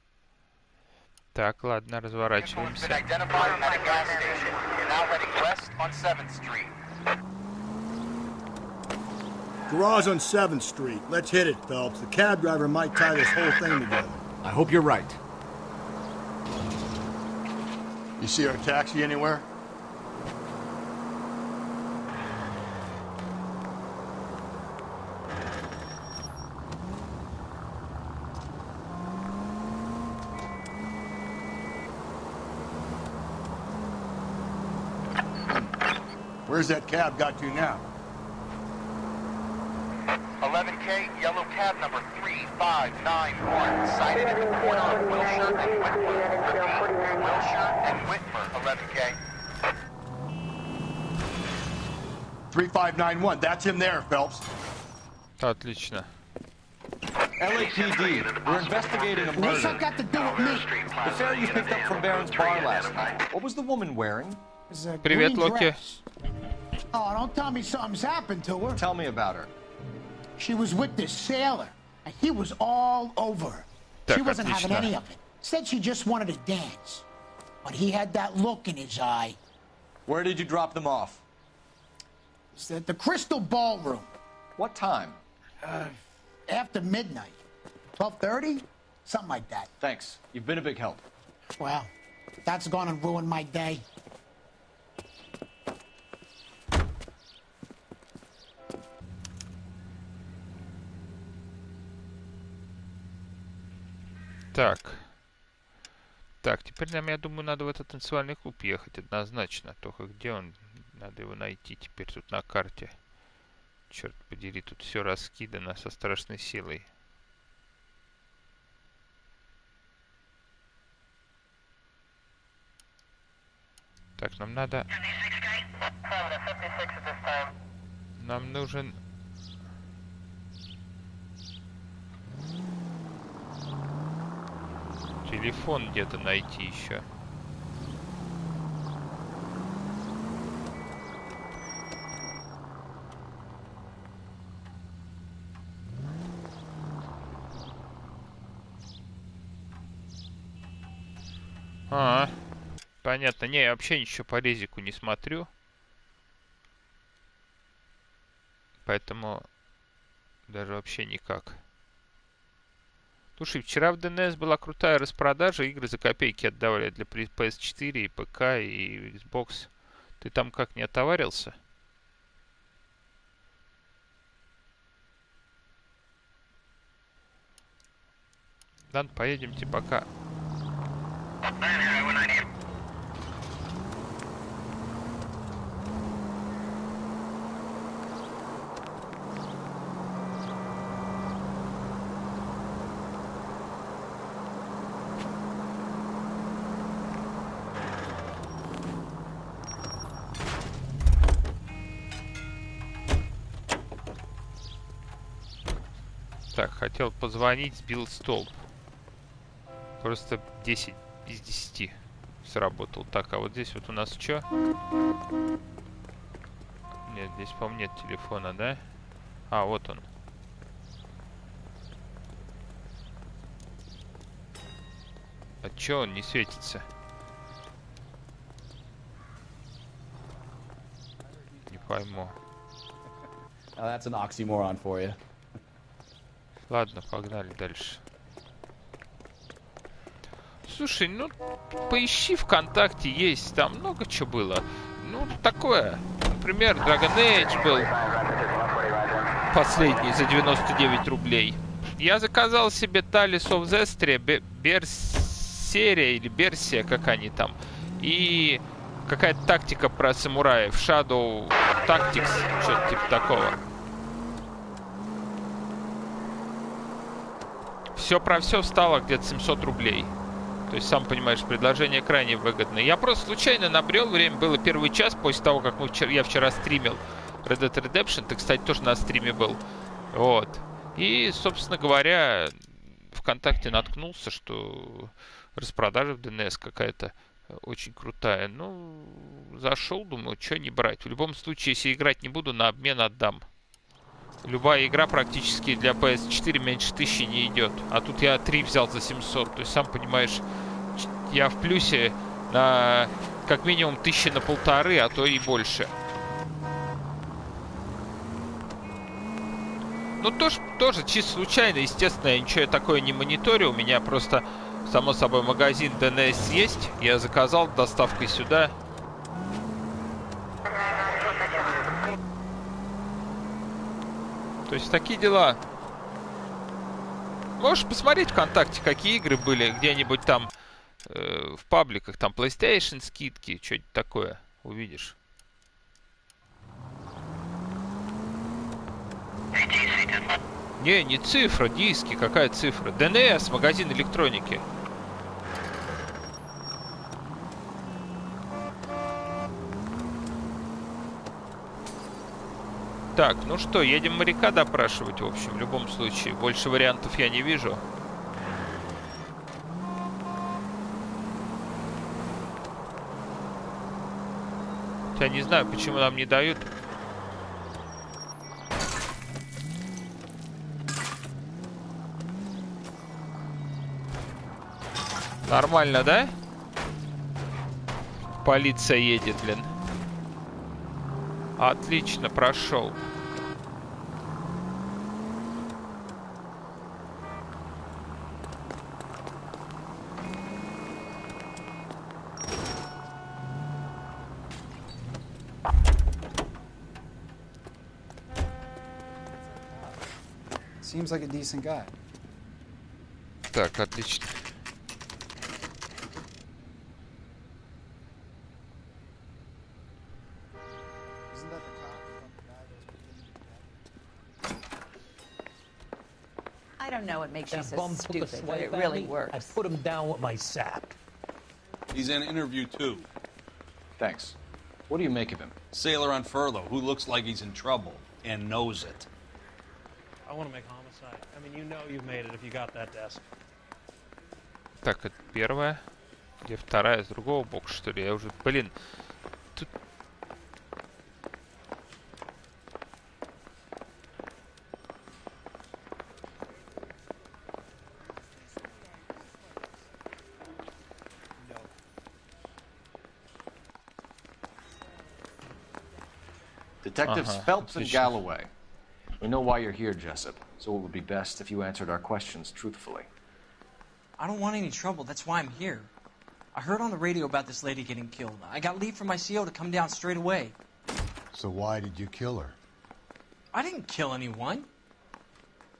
Speaker 1: Так, ладно, разворачиваемся.
Speaker 6: Garage on 7th Street. Let's hit it, Phelps. The cab driver might tie this whole thing together.
Speaker 13: I hope you're right. You see our taxi anywhere? Where's that cab got to now?
Speaker 15: 11K, yellow cab number 3591, sighted at the corner of Wilshire and Whitmer. Repeat, Wilshire and Whitmer, 11K.
Speaker 13: 3591, that's him there, Phelps.
Speaker 1: Отлично.
Speaker 11: LAPD, we're investigating a murder.
Speaker 16: What's that got to do with me?
Speaker 11: The fare you picked up from Barron's bar last night. What was the woman wearing?
Speaker 1: Привет, Локи.
Speaker 16: Oh, don't tell me something's happened to her.
Speaker 11: Tell me about her.
Speaker 16: She was with this sailor, and he was all over her. She wasn't having any of it. Said she just wanted to dance. But he had that look in his eye.
Speaker 11: Where did you drop them off?
Speaker 16: It's at the Crystal Ballroom.
Speaker 11: What time?
Speaker 16: After midnight. 12:30? Something like that.
Speaker 11: Thanks. You've been a big help.
Speaker 16: Well, that's gone and ruined my day.
Speaker 1: Так. Так, теперь нам, я думаю, надо в этот танцевальный клуб ехать однозначно. Только где он? Надо его найти теперь тут на карте. Черт подери, тут все раскидано со страшной силой. Так, нам надо... Нам нужен... Телефон где-то найти еще. Понятно. Не, я вообще ничего по резику не смотрю. Поэтому даже вообще никак. Слушай, вчера в ДНС была крутая распродажа, игры за копейки отдавали для PS4 и ПК и Xbox. Ты там как, не отоварился? Ладно, поедемте пока. Так, хотел позвонить, сбил столб. Просто 10 из 10 сработал. Так, а вот здесь вот у нас что? Нет, здесь, по-моему, нет телефона, да? А, вот он. А чё он не светится? Не пойму.
Speaker 19: That's an oxymoron for you.
Speaker 1: Ладно, погнали дальше. Слушай, ну, поищи ВКонтакте, есть, там много чего было. Ну, такое. Например, Dragon Age был последний за 99 рублей. Я заказал себе Tales of Zestria, Берсерия или Берсия, как они там. И какая-то тактика про самураев. Shadow Tactics, что-то типа такого. Все про все встало где-то 700 рублей. То есть, сам понимаешь, предложение крайне выгодное. Я просто случайно набрел, время было первый час после того, как я вчера стримил Red Dead Redemption. Ты, кстати, тоже на стриме был. Вот. И, собственно говоря, ВКонтакте наткнулся, что распродажа в ДНС какая-то очень крутая. Ну, зашел, думаю, что не брать. В любом случае, если играть не буду, на обмен отдам. Любая игра практически для PS4 меньше 1000 не идет. А тут я 3 взял за 700. То есть, сам понимаешь, я в плюсе на как минимум 1500, а то и больше. Ну, тоже чисто случайно. Естественно, я ничего такое не мониторю. У меня просто, само собой, магазин DNS есть. Я заказал доставкой сюда. То есть такие дела. Можешь посмотреть ВКонтакте, какие игры были где-нибудь там в пабликах. Там PlayStation скидки, что-нибудь такое. Увидишь. Не цифра, диски. Какая цифра? DNS, магазин электроники. Так, ну что, едем моряка допрашивать, в общем, в любом случае. Больше вариантов я не вижу. Хотя не знаю, почему нам не дают. Нормально, да? Полиция едет, блин. Отлично, прошел.
Speaker 20: Seems like a decent guy.
Speaker 1: Так, отлично.
Speaker 21: I don't know what makes you
Speaker 18: That
Speaker 21: so
Speaker 18: bum took a
Speaker 21: stupid, but
Speaker 18: swipe
Speaker 21: it
Speaker 18: at
Speaker 21: really
Speaker 18: me.
Speaker 21: works.
Speaker 18: I put him down with my sap.
Speaker 22: He's in interview too.
Speaker 11: Thanks. What do you make of him?
Speaker 22: Sailor on furlough who looks like he's in trouble and knows it.
Speaker 4: I want to make homicide. I mean, you know you've made it if you got that desk.
Speaker 1: Так, это первая. Где вторая? С другого бока, что ли? Я уже... Блин. Тут...
Speaker 11: Detectives Phelps and Galloway. We know why you're here, Jessup, so it would be best if you answered our questions truthfully.
Speaker 23: I don't want any trouble. That's why I'm here. I heard on the radio about this lady getting killed. I got leave from my CO to come down straight away.
Speaker 13: So why did you kill her?
Speaker 23: I didn't kill anyone.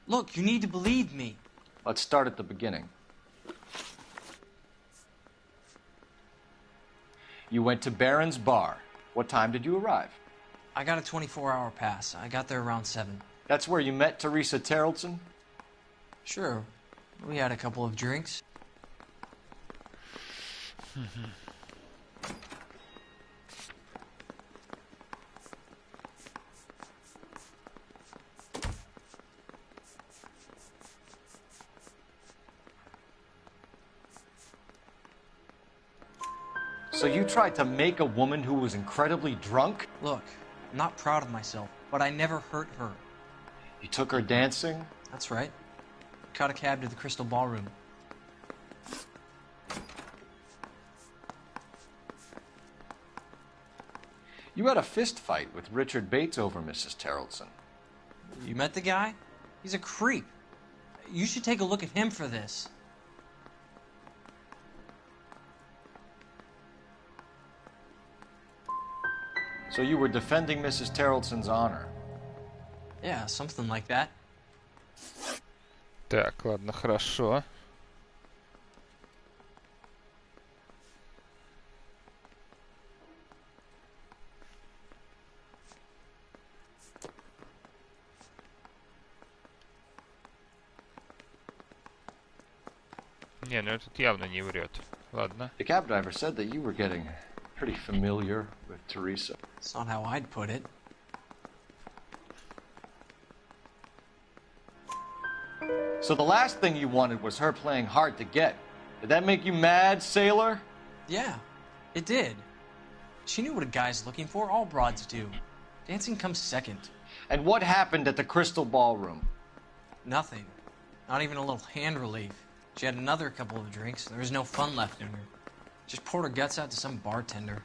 Speaker 23: Look, you need to believe me.
Speaker 11: Let's start at the beginning. You went to Barron's Bar. What time did you arrive?
Speaker 23: I got a 24-hour pass. I got there around 7.
Speaker 11: That's where you met Teresa Terrellson?
Speaker 23: Sure. We had a couple of drinks.
Speaker 11: So you tried to make a woman who was incredibly drunk?
Speaker 23: Look, I'm not proud of myself, but I never hurt her.
Speaker 11: You took her dancing?
Speaker 23: That's right. Caught a cab to the Crystal Ballroom.
Speaker 11: You had a fist fight with Richard Bates over Mrs. Terrellson.
Speaker 23: You met the guy? He's a creep. You should take a look at him for this.
Speaker 11: So you were defending Mrs. Terreldson's honor?
Speaker 23: Yeah, something like that.
Speaker 1: Так, ладно, хорошо. Не, ну этот явно не врет. Ладно.
Speaker 11: The cab driver said that you were getting pretty familiar with Teresa.
Speaker 23: It's not how I'd put it.
Speaker 11: So the last thing you wanted was her playing hard to get. Did that make you mad, sailor?
Speaker 23: Yeah, it did. She knew what a guy's looking for. All broads do. Dancing comes second.
Speaker 11: And what happened at the Crystal Ballroom?
Speaker 23: Nothing. Not even a little hand relief. She had another couple of drinks. There was no fun left in her. Just poured her guts out to some bartender.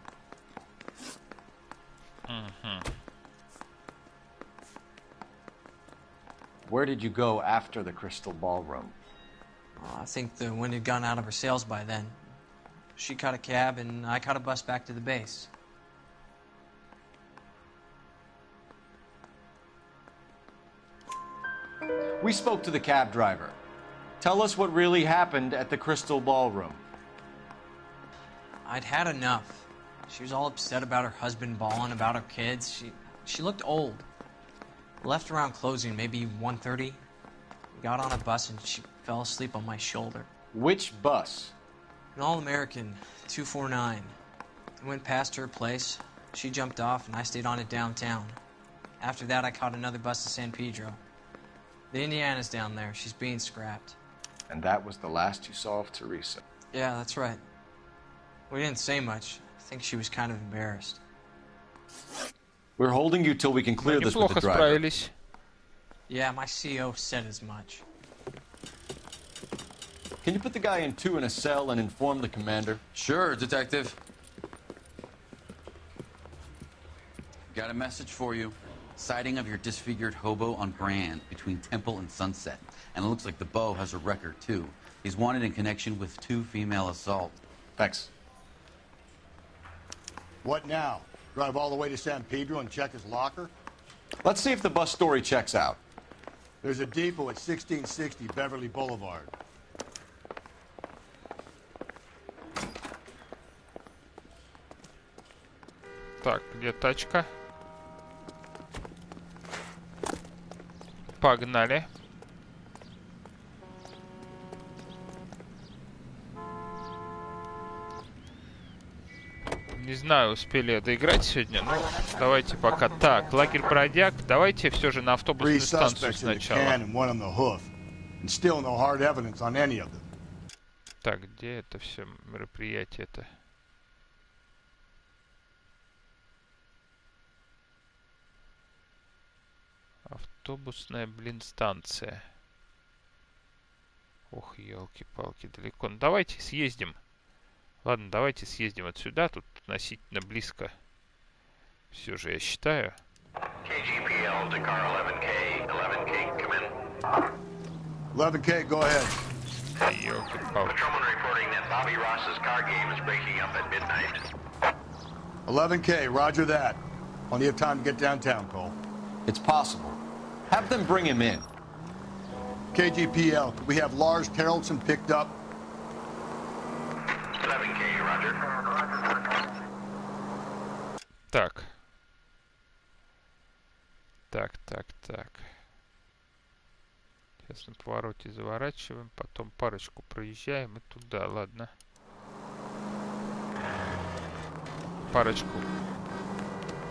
Speaker 11: Where did you go after the Crystal Ballroom?
Speaker 23: I think the wind had gone out of her sails by then. She caught a cab, and I caught a bus back to the base.
Speaker 11: We spoke to the cab driver. Tell us what really happened at the Crystal Ballroom.
Speaker 23: I'd had enough. She was all upset about her husband bawling about her kids. She looked old. Left around closing, maybe 1:30. Got on a bus and she fell asleep on my shoulder.
Speaker 11: Which bus?
Speaker 23: An All-American, 249. I went past her place. She jumped off and I stayed on it downtown. After that, I caught another bus to San Pedro. The Indiana's down there. She's being scrapped.
Speaker 11: And that was the last you saw of Teresa?
Speaker 23: Yeah, that's right. We didn't say much. I think she was kind of embarrassed.
Speaker 11: We're holding you till we can clear this with the driver.
Speaker 23: Yeah, my CO said as much.
Speaker 11: Can you put the guy in two in a cell and inform the commander?
Speaker 2: Sure, Detective. Got a message for you. Sighting of your disfigured hobo on Brand between Temple and Sunset. And it looks like the Beau has a record, too. He's wanted in connection with 2 female assault.
Speaker 11: Thanks.
Speaker 13: What now? Drive all the way to San Pedro and check his locker?
Speaker 11: Let's see if the bus story checks out.
Speaker 13: There's a depot at 1660 Beverly Boulevard.
Speaker 1: Так, где тачка? Погнали. Не знаю, успели доиграть сегодня, но давайте пока. Так, лагерь бродяг. Давайте все же на автобусную станцию сначала. Так, где это все мероприятие-то? Автобусная, блин, станция. Ох, елки-палки, далеко. Ну, давайте съездим. Ладно, давайте съездим отсюда. Тут относительно близко. Все же, я считаю.
Speaker 15: KGPL, Dakar 11K. 11K, come in.
Speaker 13: 11K, go ahead.
Speaker 1: Елки-палки.
Speaker 15: Patrolman reporting that Bobby Ross's car game is breaking up at midnight.
Speaker 13: 11K, roger that. Plenty of time to get downtown, Cole.
Speaker 11: It's possible. Have them bring him in.
Speaker 13: KGPL, could we have Lars Terreldson picked up?
Speaker 15: 11K, roger.
Speaker 1: Так. Так. Сейчас на повороте заворачиваем, потом парочку проезжаем и туда, ладно. Парочку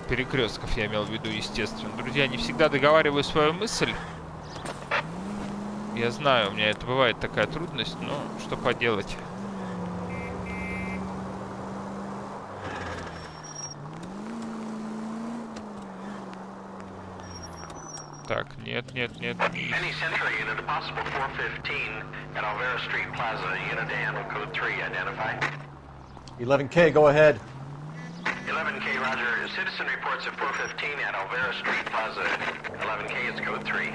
Speaker 1: перекрестков я имел в виду, естественно. Друзья, не всегда договариваю свою мысль. Я знаю, у меня это бывает такая трудность, но что поделать. Так, нет.
Speaker 15: Any Century unit, a possible 415 at Alvera Street Plaza. Unit to handle code 3, identify.
Speaker 11: 11K, go ahead.
Speaker 15: 11K, roger. Citizen reports at 415 at Alvera Street Plaza. 11K, it's code 3.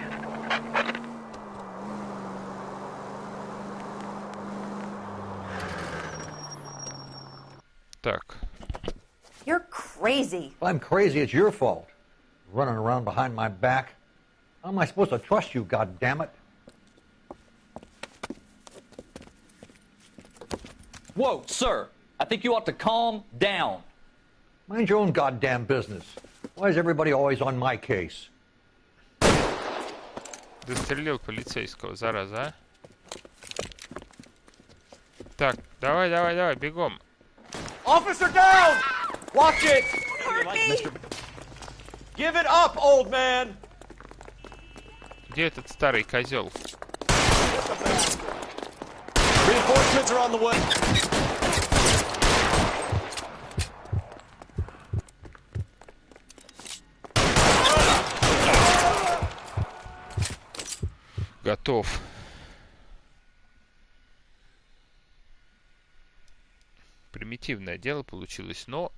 Speaker 1: Так.
Speaker 20: You're
Speaker 9: crazy.
Speaker 20: If I'm crazy, it's your fault. Running around behind my back. How am I supposed to trust you, goddammit?
Speaker 21: Whoa, sir. I think you ought to calm down.
Speaker 20: Mind your own goddamn business. Why is everybody always on my case?
Speaker 1: Застрелил полицейского, зараза, а? Так, давай, бегом.
Speaker 11: Officer down! Watch it!
Speaker 9: Hurt me!
Speaker 11: Give it up, old man!
Speaker 1: Где этот старый козел?
Speaker 11: Reinforcements are on the way.
Speaker 1: Готов. Примитивное дело получилось, но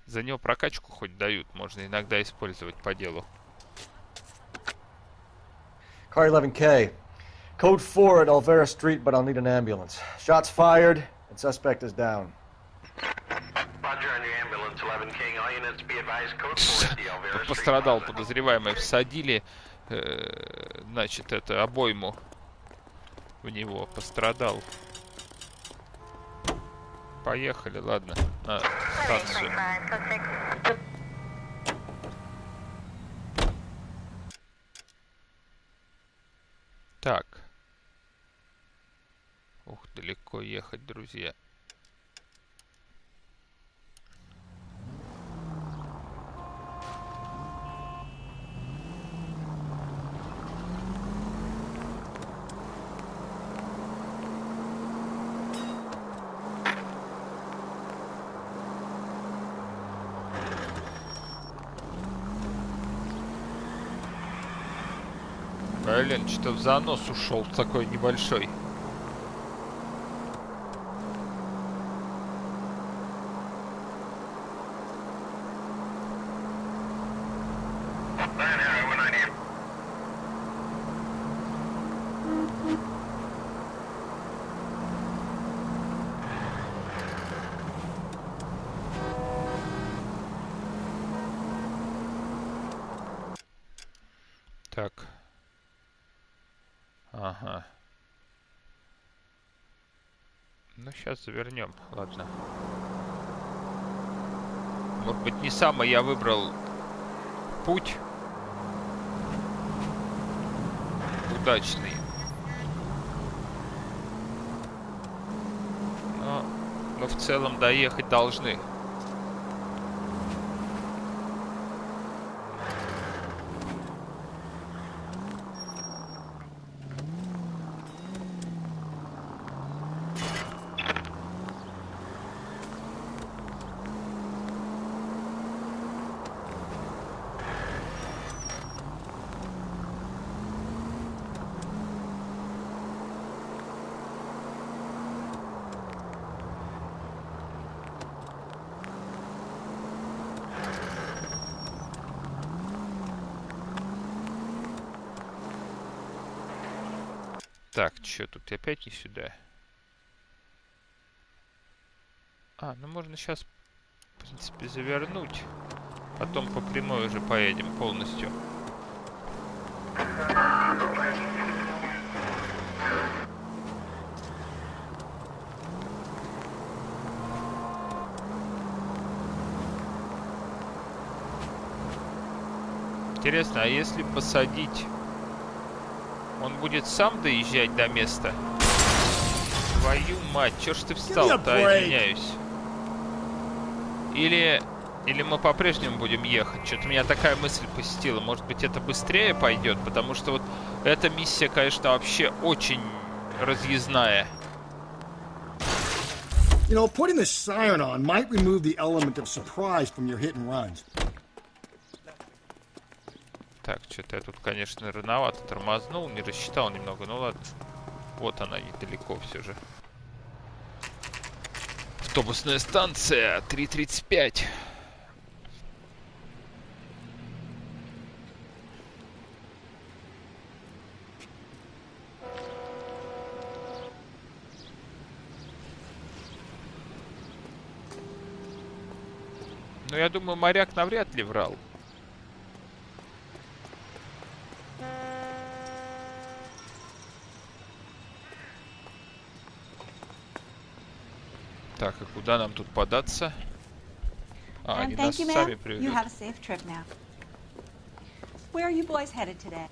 Speaker 1: за него прокачку хоть дают, можно иногда использовать по делу.
Speaker 11: Car 11K. Code 4 at Olvera Street, but I'll need an ambulance. Shots fired, and suspect is down.
Speaker 15: Roger on the ambulance, 11K. All units be advised, code 4 at the Olvera Street.
Speaker 1: Пострадал подозреваемый, всадили, значит, это обойму в него, пострадал. Поехали, ладно, на станцию. Так. Ух, далеко ехать, друзья. Блин, что-то в занос ушел такой небольшой. Так. Ага. Ну, сейчас завернем. Ладно. Может быть, не самый я выбрал путь удачный. Но в целом доехать должны. Так, что тут опять не сюда? А, ну можно сейчас, в принципе, завернуть. Потом по прямой уже поедем полностью. Интересно, а если посадить... Он будет сам доезжать до места? Твою мать, чё ж ты встал-то, извиняюсь. Или мы по-прежнему будем ехать? Что-то меня такая мысль посетила. Может быть, это быстрее пойдет? Потому что вот эта миссия, конечно, вообще очень разъездная.
Speaker 6: You know, putting the siren on might remove the element of surprise from your hit and runs.
Speaker 1: Так, что-то я тут, конечно, рановато тормознул, не рассчитал немного, ну ладно. Вот она, недалеко все же. Автобусная станция, 3:35. Но я думаю, моряк навряд ли врал. Так, и куда нам тут податься? А, они
Speaker 8: And
Speaker 1: нас
Speaker 8: thank you,
Speaker 1: сами
Speaker 8: ma'am. You
Speaker 1: приведут.
Speaker 8: have a safe trip now. Where are you boys headed today?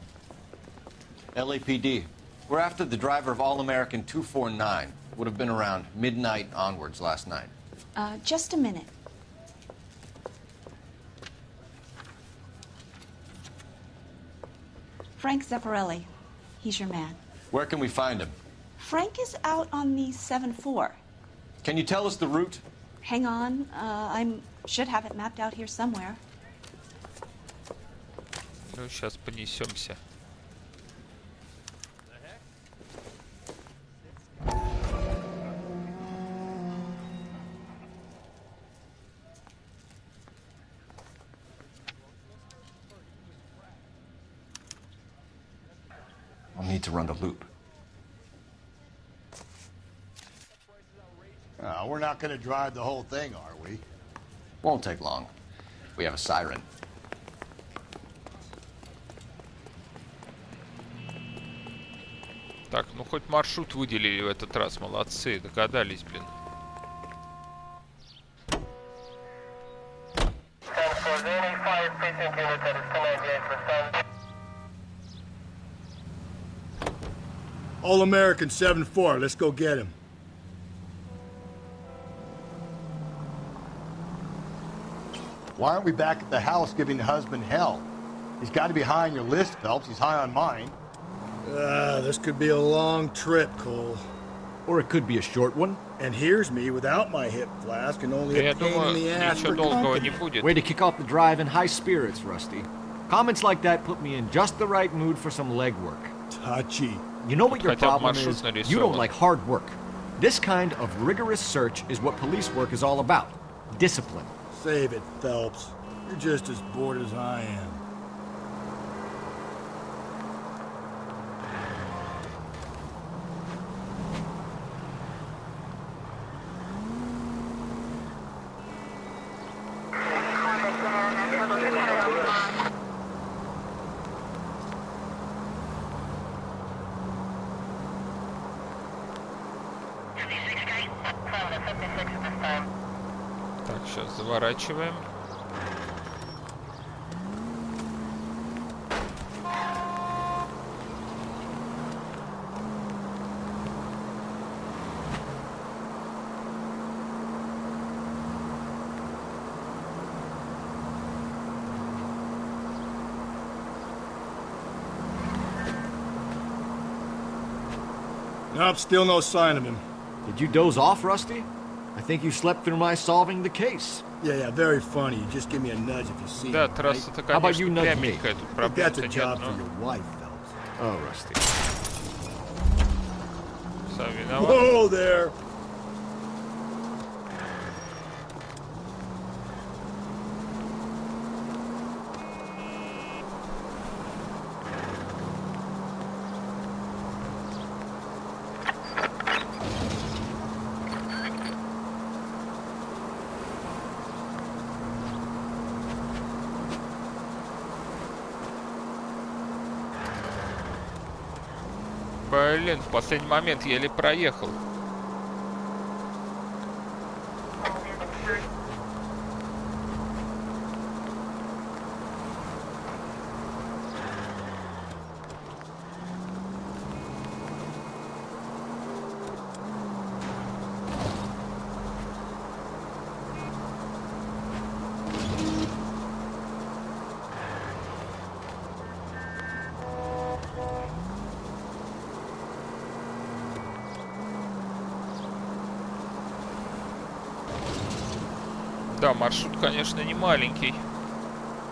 Speaker 5: LAPD. We're after the driver of All-American 249. Would have been around midnight onwards last night.
Speaker 8: Just a minute. Frank Zeffirelli. He's your man.
Speaker 5: Where can we find him?
Speaker 8: Frank is out on the 7-4.
Speaker 5: Can you tell us the route?
Speaker 8: Hang on. I should have it mapped out here somewhere.
Speaker 1: Ну, сейчас понесемся.
Speaker 5: I'll need to run the loop.
Speaker 13: We're not going to drive the whole thing, are we?
Speaker 5: Won't take long. We have a siren.
Speaker 1: Так, ну хоть маршрут выделили в этот раз. Молодцы, догадались, блин.
Speaker 6: All-American 7-4. Let's go get him.
Speaker 13: Why aren't we back at the house giving the husband hell? He's got to be high on your list, Phelps. He's high on mine.
Speaker 6: This could be a long trip, Cole.
Speaker 11: Or it could be a short one.
Speaker 6: And here's me without my hip flask and only a pain in the ass for company.
Speaker 11: Way to kick off the drive in high spirits, Rusty. Comments like that put me in just the right mood for some legwork.
Speaker 6: Touchy.
Speaker 11: You know what your problem is?
Speaker 1: нарисован.
Speaker 11: You don't like hard work. This kind of rigorous search is what police work is all about. Discipline.
Speaker 6: Save it, Phelps. You're just as bored as I am.
Speaker 1: Так, сейчас заворачиваем.
Speaker 6: Nope, still no sign of him.
Speaker 11: Did you doze off, Rusty? I think you slept through my solving the case.
Speaker 6: Yeah, very funny. You just give me a nudge if you see
Speaker 1: Да,
Speaker 6: him,
Speaker 1: трасса-то,
Speaker 6: right?
Speaker 11: How about you
Speaker 1: конечно,
Speaker 11: nudge me?
Speaker 1: пряменькая, тут
Speaker 6: I think
Speaker 1: проблем-то
Speaker 6: that's a job
Speaker 1: нет,
Speaker 6: for
Speaker 1: но
Speaker 6: your wife, Phelps.
Speaker 11: Oh, Rusty.
Speaker 1: сам виноват.
Speaker 6: Whoa there!
Speaker 1: Блин, в последний момент еле проехал. Да, маршрут, конечно, не маленький.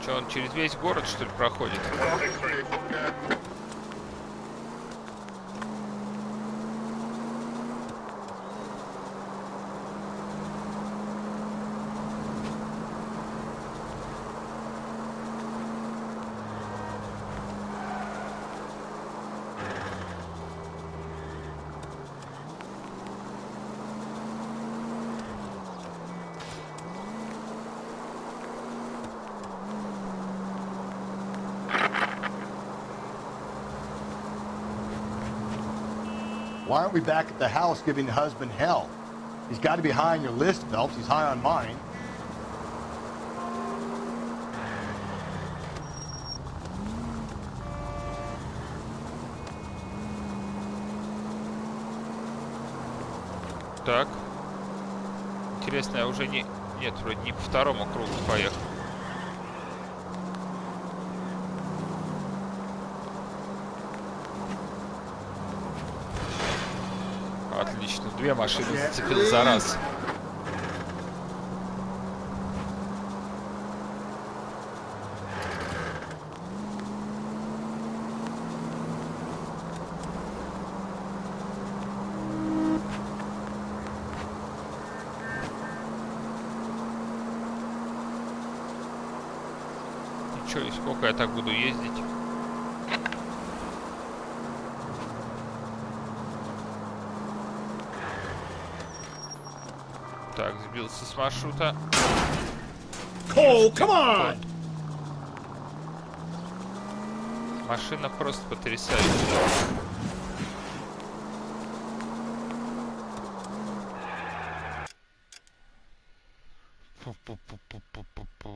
Speaker 1: Че, он через весь город, что ли, проходит?
Speaker 13: Why aren't we back at the house giving the husband hell? He's got to be high on your list, Phelps. He's high on mine.
Speaker 1: Так. Интересно, я уже не... Нет, вроде не по второму кругу поехал. Отлично. Две машины зацепил за раз. И сколько я так буду ездить? Так, сбился с маршрута.
Speaker 6: Cole, come on!
Speaker 1: Машина просто потрясающая.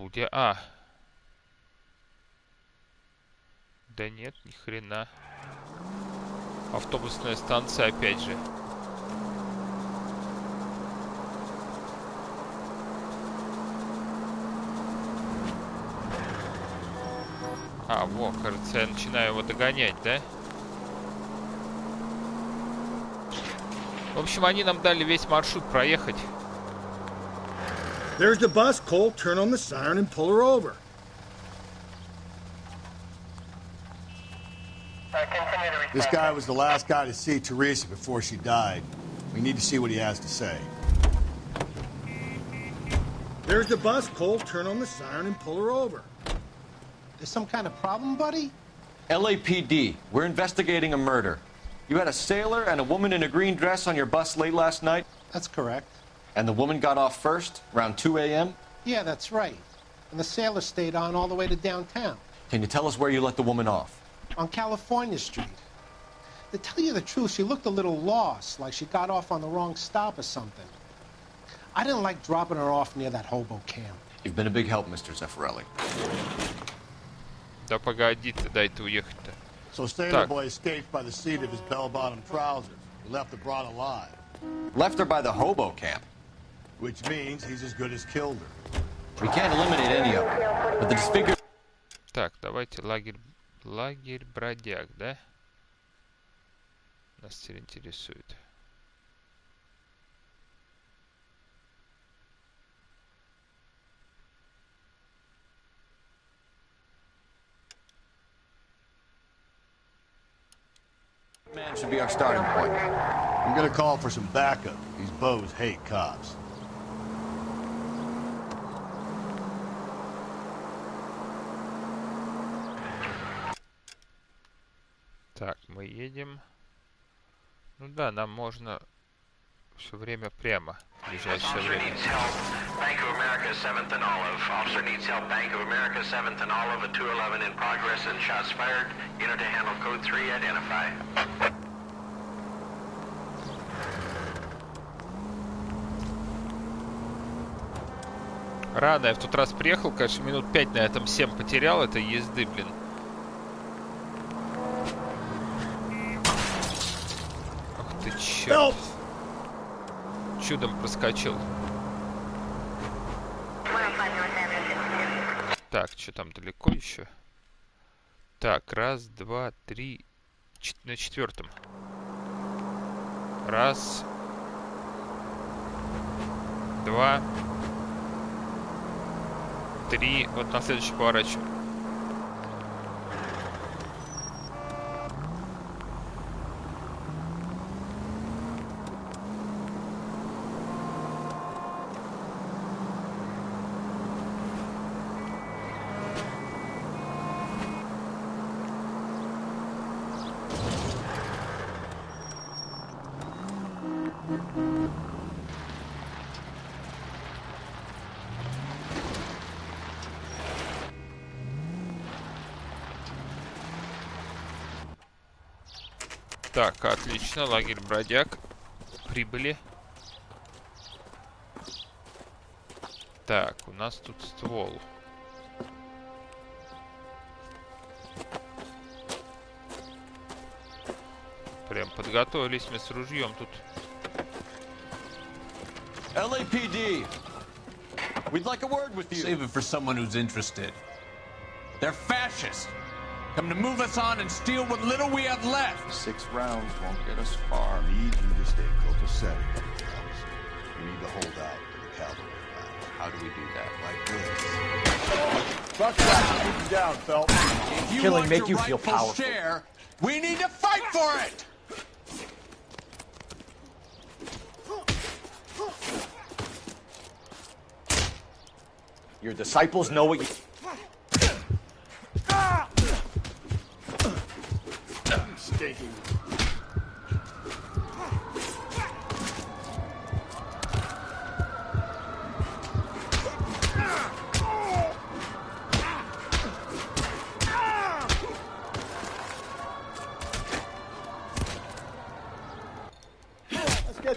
Speaker 1: Где? А. Да нет, ни хрена. Автобусная станция опять же. А, во, кажется, я начинаю его догонять, да? В общем, они нам дали весь маршрут проехать.
Speaker 6: There's the bus, Cole. Turn on the siren and pull her over.
Speaker 13: This guy was the last guy to see Teresa before she died. We need to see what he has to say.
Speaker 6: There's the bus, Cole. Turn on the siren and pull her over.
Speaker 17: There's some kind of problem, buddy?
Speaker 11: LAPD, we're investigating a murder. You had a sailor and a woman in a green dress on your bus late last night?
Speaker 17: That's correct.
Speaker 11: And the woman got off first, around 2 a.m.?
Speaker 17: Yeah, that's right. And the sailor stayed on all the way to downtown.
Speaker 11: Can you tell us where you let the woman off?
Speaker 17: On California Street. To tell you the truth, she looked a little lost, like she got off on the wrong stop or something. I didn't like dropping her off near that hobo camp.
Speaker 11: You've been a big help, Mr. Zeffirelli.
Speaker 1: Да погоди ты, дай-то уехать-то.
Speaker 13: So Sailor Boy escaped by the seat of his bell-bottom trousers. He left the broad alive.
Speaker 11: Left her by the hobo camp.
Speaker 13: Which means he's as good as killed her.
Speaker 11: We can't eliminate any of them, but the disfigured...
Speaker 1: Так, давайте лагерь бродяг, да? Нас теперь интересует.
Speaker 13: Man should be our starting point. I'm gonna call for some backup. These bows hate cops.
Speaker 1: Так, мы едем. Ну да, нам можно все время прямо. Ближайшее время.
Speaker 15: Bank of America 7th and Olive. Officer needs help. Bank of America 7th and Olive at 211 in progress and shots fired. Unit to handle code 3. Identify.
Speaker 1: Рано я в тот раз приехал, конечно, минут 5 на этом 7 потерял этой езды, блин. Ах ты черт. Чудом проскочил. Так, что там далеко еще? Так, раз, два, три. На четвертом. Раз. Два. Три. Вот на следующий поворачиваю. Так, отлично, лагерь бродяг. Прибыли. Так, у нас тут ствол. Прям подготовились мы с ружьем тут.
Speaker 2: LAPD, we'd like a word with you.
Speaker 3: Save it for someone who's interested. They're fascists. Come to move us on and steal what little we have left.
Speaker 11: 6 rounds won't get us far.
Speaker 13: I need you to stay copacetic. We need to hold out to the cavalry line.
Speaker 11: How do we do that?
Speaker 13: Like this. Fuck that. Keep him down, Phelps.
Speaker 3: If you
Speaker 11: Killing
Speaker 3: want
Speaker 11: make
Speaker 3: your
Speaker 11: you feel
Speaker 3: rightful
Speaker 11: powerful.
Speaker 3: share, we need to fight for it.
Speaker 11: Your disciples know what you...
Speaker 13: Stinking.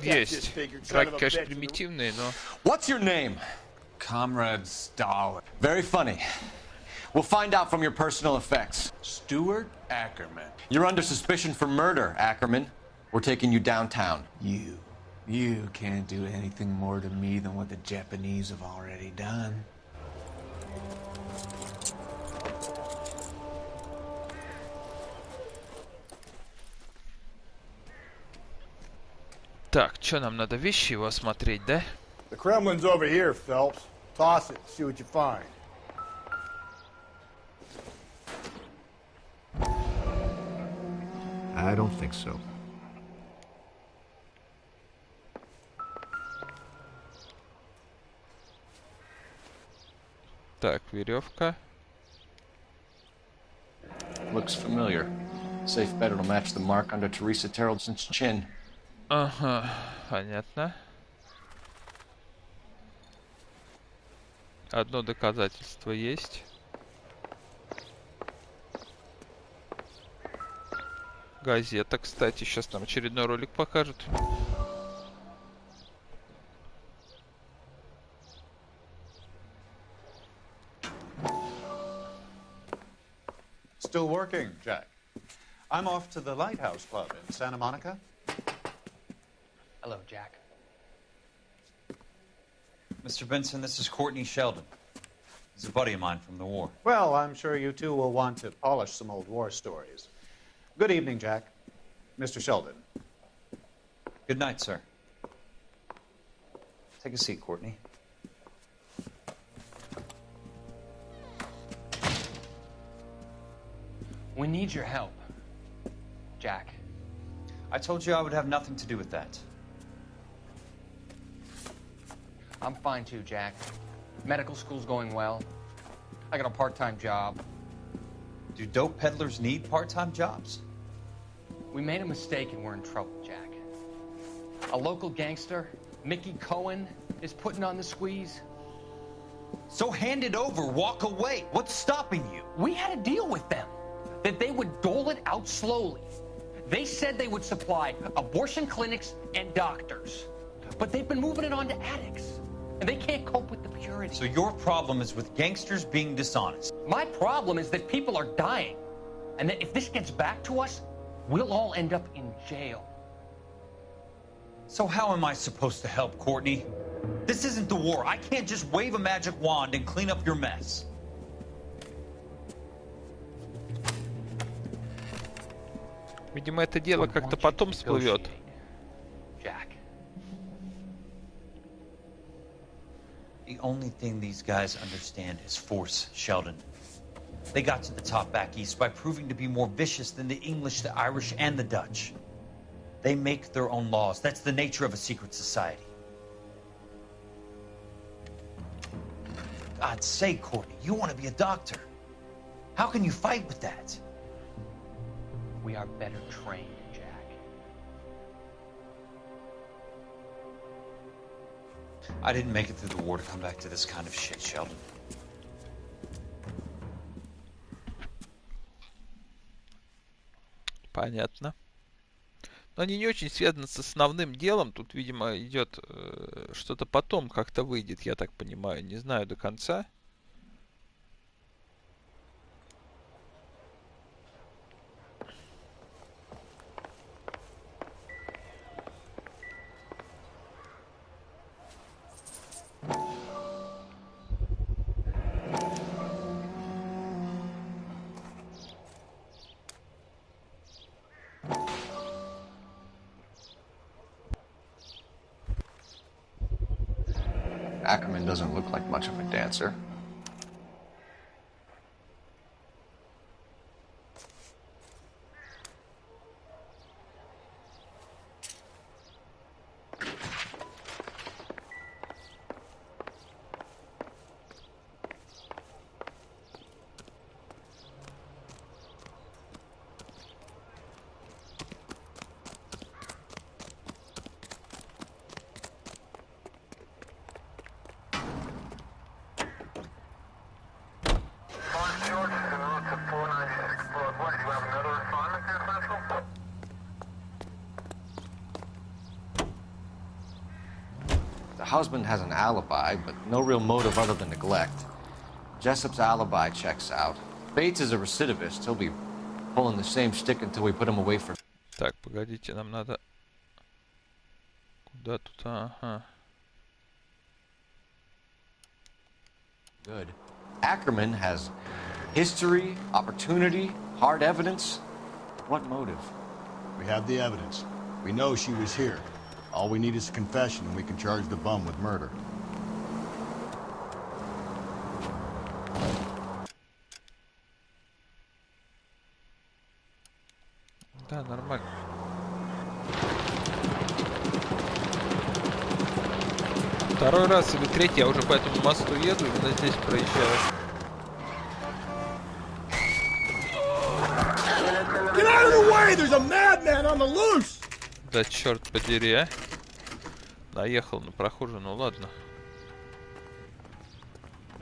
Speaker 1: Есть. Драки, конечно, примитивные, но...
Speaker 11: What's your name?
Speaker 3: Comrade Stalin.
Speaker 11: Very funny. We'll find out from your personal effects.
Speaker 3: Stuart Ackerman.
Speaker 11: You're under suspicion for murder, Ackerman. We're taking you downtown.
Speaker 3: You can't do anything more to me than what the Japanese have already done.
Speaker 1: Так, что нам надо? Вещи его осмотреть, да?
Speaker 13: The Kremlin's over here, Phelps. Toss it, see what you find.
Speaker 5: I don't think so.
Speaker 1: Так, веревка.
Speaker 11: Looks familiar. Safe bet it'll match the mark under Teresa Terrelson's chin.
Speaker 1: Ага, понятно. Одно доказательство есть. Газета, кстати, сейчас нам очередной ролик покажут.
Speaker 9: Still working, Jack. I'm off to the Lighthouse Club in Santa Monica.
Speaker 19: Hello, Jack.
Speaker 10: Mr. Benson, this is Courtney Sheldon. He's a buddy of mine from the war.
Speaker 9: Well, I'm sure you two will want to polish some old war stories. Good evening, Jack. Mr. Sheldon.
Speaker 10: Good night, sir. Take a seat, Courtney.
Speaker 19: We need your help, Jack.
Speaker 10: I told you I would have nothing to do with that.
Speaker 19: I'm fine too, Jack. Medical school's going well. I got a part-time job.
Speaker 10: Do dope peddlers need part-time jobs?
Speaker 19: We made a mistake and we're in trouble, Jack. A local gangster, Mickey Cohen, is putting on the squeeze.
Speaker 10: So hand it over, walk away. What's stopping you?
Speaker 19: We had a deal with them that they would dole it out slowly. They said they would supply abortion clinics and doctors, but they've been moving it on to addicts, and they can't cope with the purity.
Speaker 10: So your problem is with gangsters being dishonest.
Speaker 19: My problem is that people are dying, and that if this gets back to us, we'll all end up in jail.
Speaker 10: So how am I supposed to help, Courtney? This isn't the war. I can't just wave a magic wand and clean up your mess.
Speaker 1: Видимо, это дело как-то потом всплывет.
Speaker 19: Jack.
Speaker 10: The only thing these guys understand is force, Sheldon. They got to the top back east by proving to be more vicious than the English, the Irish, and the Dutch. They make their own laws. That's the nature of a secret society. For God's sake, Courtney, you want to be a doctor. How can you fight with that?
Speaker 19: We are better trained, Jack.
Speaker 10: I didn't make it through the war to come back to this kind of shit, Sheldon.
Speaker 1: Понятно. Но они не очень связаны с основным делом. Тут, видимо, идет что-то потом как-то выйдет, я так понимаю. Не знаю до конца.
Speaker 11: Ackerman doesn't look like much of a dancer. The husband has an alibi, but no real motive other than neglect. Jessup's alibi checks out. Bates is a recidivist. He'll be pulling the same stick until we put him away for...
Speaker 1: Так, погодите, нам надо... Куда тут? Ага.
Speaker 11: Good. Ackerman has history, opportunity, hard evidence. What motive?
Speaker 13: We have the evidence. We know she was here. All we need is a confession, and we can charge the bum with murder.
Speaker 1: Да, нормально. Второй раз или третий я уже по этому мосту еду, именно здесь проезжаю.
Speaker 6: Get out of the way! There's a madman on the loose!
Speaker 1: Да черт подери, а. Наехал на прохожую, ну ладно.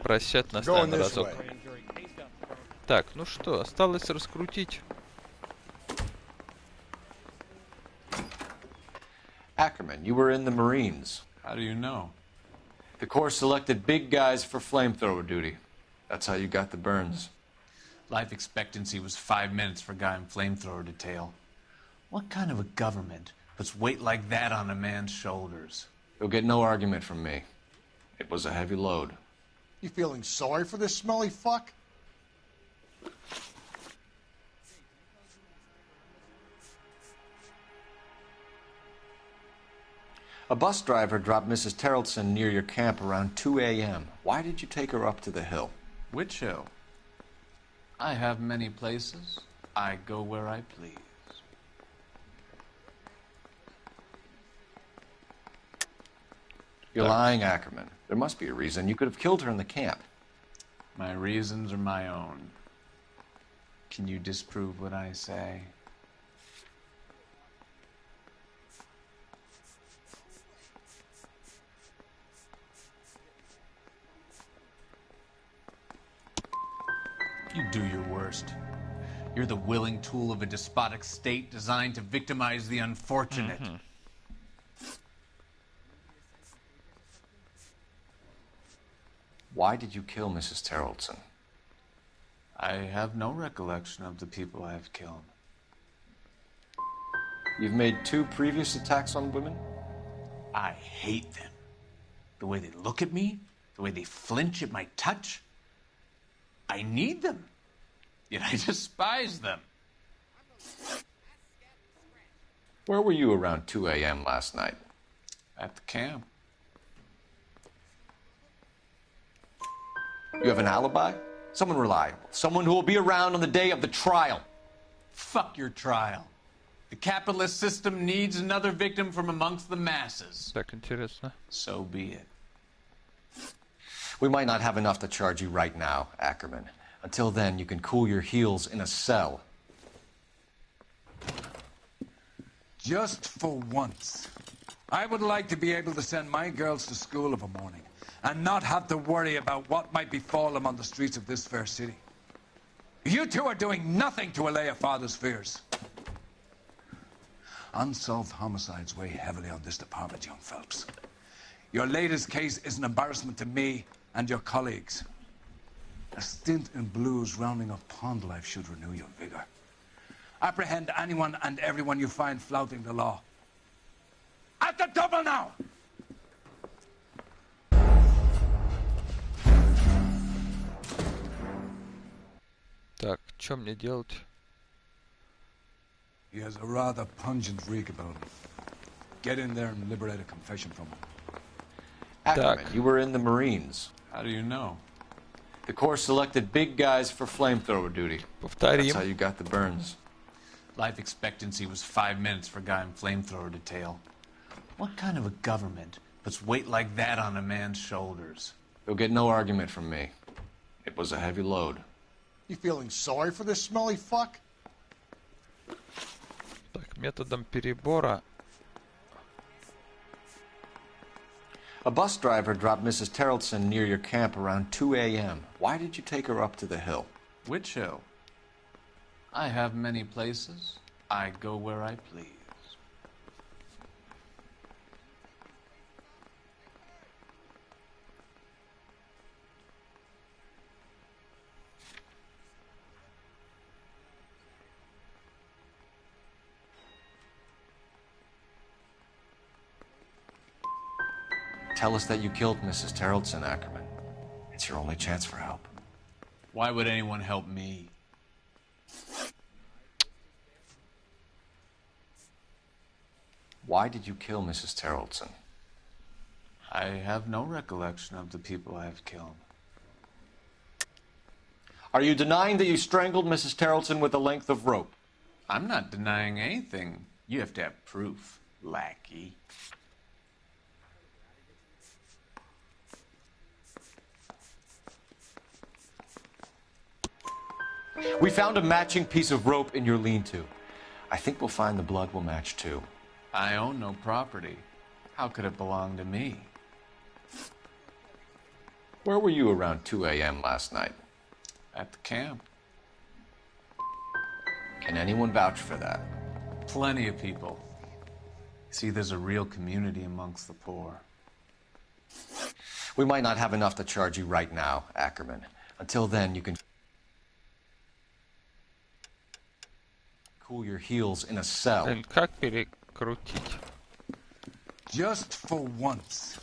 Speaker 1: Просят нас, наверное, разок. Так, ну что, осталось раскрутить.
Speaker 11: Ackerman, you were in the Marines.
Speaker 3: How do you know?
Speaker 11: The Corps selected big guys for flamethrower duty. That's how you got the burns.
Speaker 3: Life expectancy was 5 minutes for a guy in flamethrower detail. What kind of a government puts weight like that on a man's shoulders?
Speaker 11: You'll get no argument from me. It was a heavy load.
Speaker 13: You feeling sorry for this smelly fuck?
Speaker 11: A bus driver dropped Mrs. Terrellson near your camp around 2 a.m. Why did you take her up to the hill?
Speaker 3: Which hill? I have many places. I go where I please.
Speaker 11: You're lying, Ackerman. There must be a reason. You could have killed her in the camp.
Speaker 3: My reasons are my own. Can you disprove what I say? You do your worst. You're the willing tool of a despotic state designed to victimize the unfortunate.
Speaker 11: Why did you kill Mrs. Terrellson?
Speaker 3: I have no recollection of the people I have killed.
Speaker 11: You've made 2 previous attacks on women?
Speaker 3: I hate them. The way they look at me, the way they flinch at my touch. I need them, yet I despise them.
Speaker 11: Where were you around 2 a.m. last night?
Speaker 3: At the camp.
Speaker 11: You have an alibi? Someone reliable. Someone who will be around on the day of the trial.
Speaker 3: Fuck your trial. The capitalist system needs another victim from amongst the masses.
Speaker 1: Так интересно.
Speaker 3: So be it.
Speaker 11: We might not have enough to charge you right now, Ackerman. Until then, you can cool your heels in a cell.
Speaker 7: Just for once, I would like to be able to send my girls to school of a morning and not have to worry about what might befall them on the streets of this fair city. You two are doing nothing to allay a father's fears. Unsolved homicides weigh heavily on this department, young Phelps. Your latest case is an embarrassment to me and your colleagues. A stint in blues rounding up pond life should renew your vigor. Apprehend anyone and everyone you find flouting the law. At the double now!
Speaker 1: Так, что мне делать?
Speaker 7: He has a rather pungent reek about him. Get in there and liberate a confession from him.
Speaker 11: Ackerman, you were in the Marines.
Speaker 3: How do you know?
Speaker 11: The Corps selected big guys for flamethrower duty. That's how you got the burns.
Speaker 3: Life expectancy was 5 minutes for a guy in flamethrower detail. What kind of a government puts weight like that on a man's shoulders?
Speaker 11: You'll get no argument from me. It was a heavy load.
Speaker 13: You feeling sorry for this smelly fuck?
Speaker 1: Так, методом перебора.
Speaker 11: A bus driver dropped Mrs. Terrelson near your camp around 2 a.m. Why did you take her up to the hill?
Speaker 3: Which hill? I have many places. I go where I please.
Speaker 11: Tell us that you killed Mrs. Terrelson, Ackerman. It's your only chance for help.
Speaker 3: Why would anyone help me?
Speaker 11: Why did you kill Mrs. Terrelson?
Speaker 3: I have no recollection of the people I have killed.
Speaker 11: Are you denying that you strangled Mrs. Terrelson with a length of rope?
Speaker 3: I'm not denying anything. You have to have proof, lackey.
Speaker 11: We found a matching piece of rope in your lean-to. I think we'll find the blood will match too.
Speaker 3: I own no property. How could it belong to me?
Speaker 11: Where were you around 2 a.m. last night?
Speaker 3: At the camp.
Speaker 11: Can anyone vouch for that?
Speaker 3: Plenty of people. See, there's a real community amongst the poor.
Speaker 11: We might not have enough to charge you right now, Ackerman. Until then, you can cool your heels in a cell.
Speaker 1: Как перекрутить?
Speaker 7: Just for once.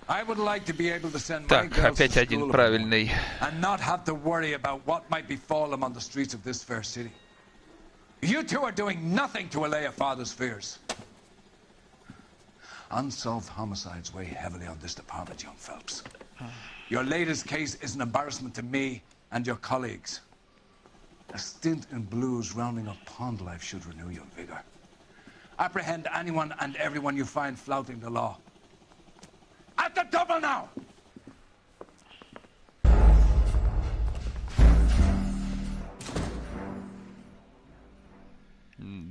Speaker 7: I would like to be able to send my
Speaker 1: Так,
Speaker 7: girls
Speaker 1: опять
Speaker 7: to
Speaker 1: один
Speaker 7: school
Speaker 1: правильный.
Speaker 7: and not have to worry about what might befall them on the streets of this fair city. You two are doing nothing to allay a father's fears. Unsolved homicides weigh heavily on this department, young Phelps. Your latest case is an embarrassment to me and your colleagues. A stint in blues rounding up pond life should renew your vigor. Apprehend anyone and everyone you find flouting the law. At the double now!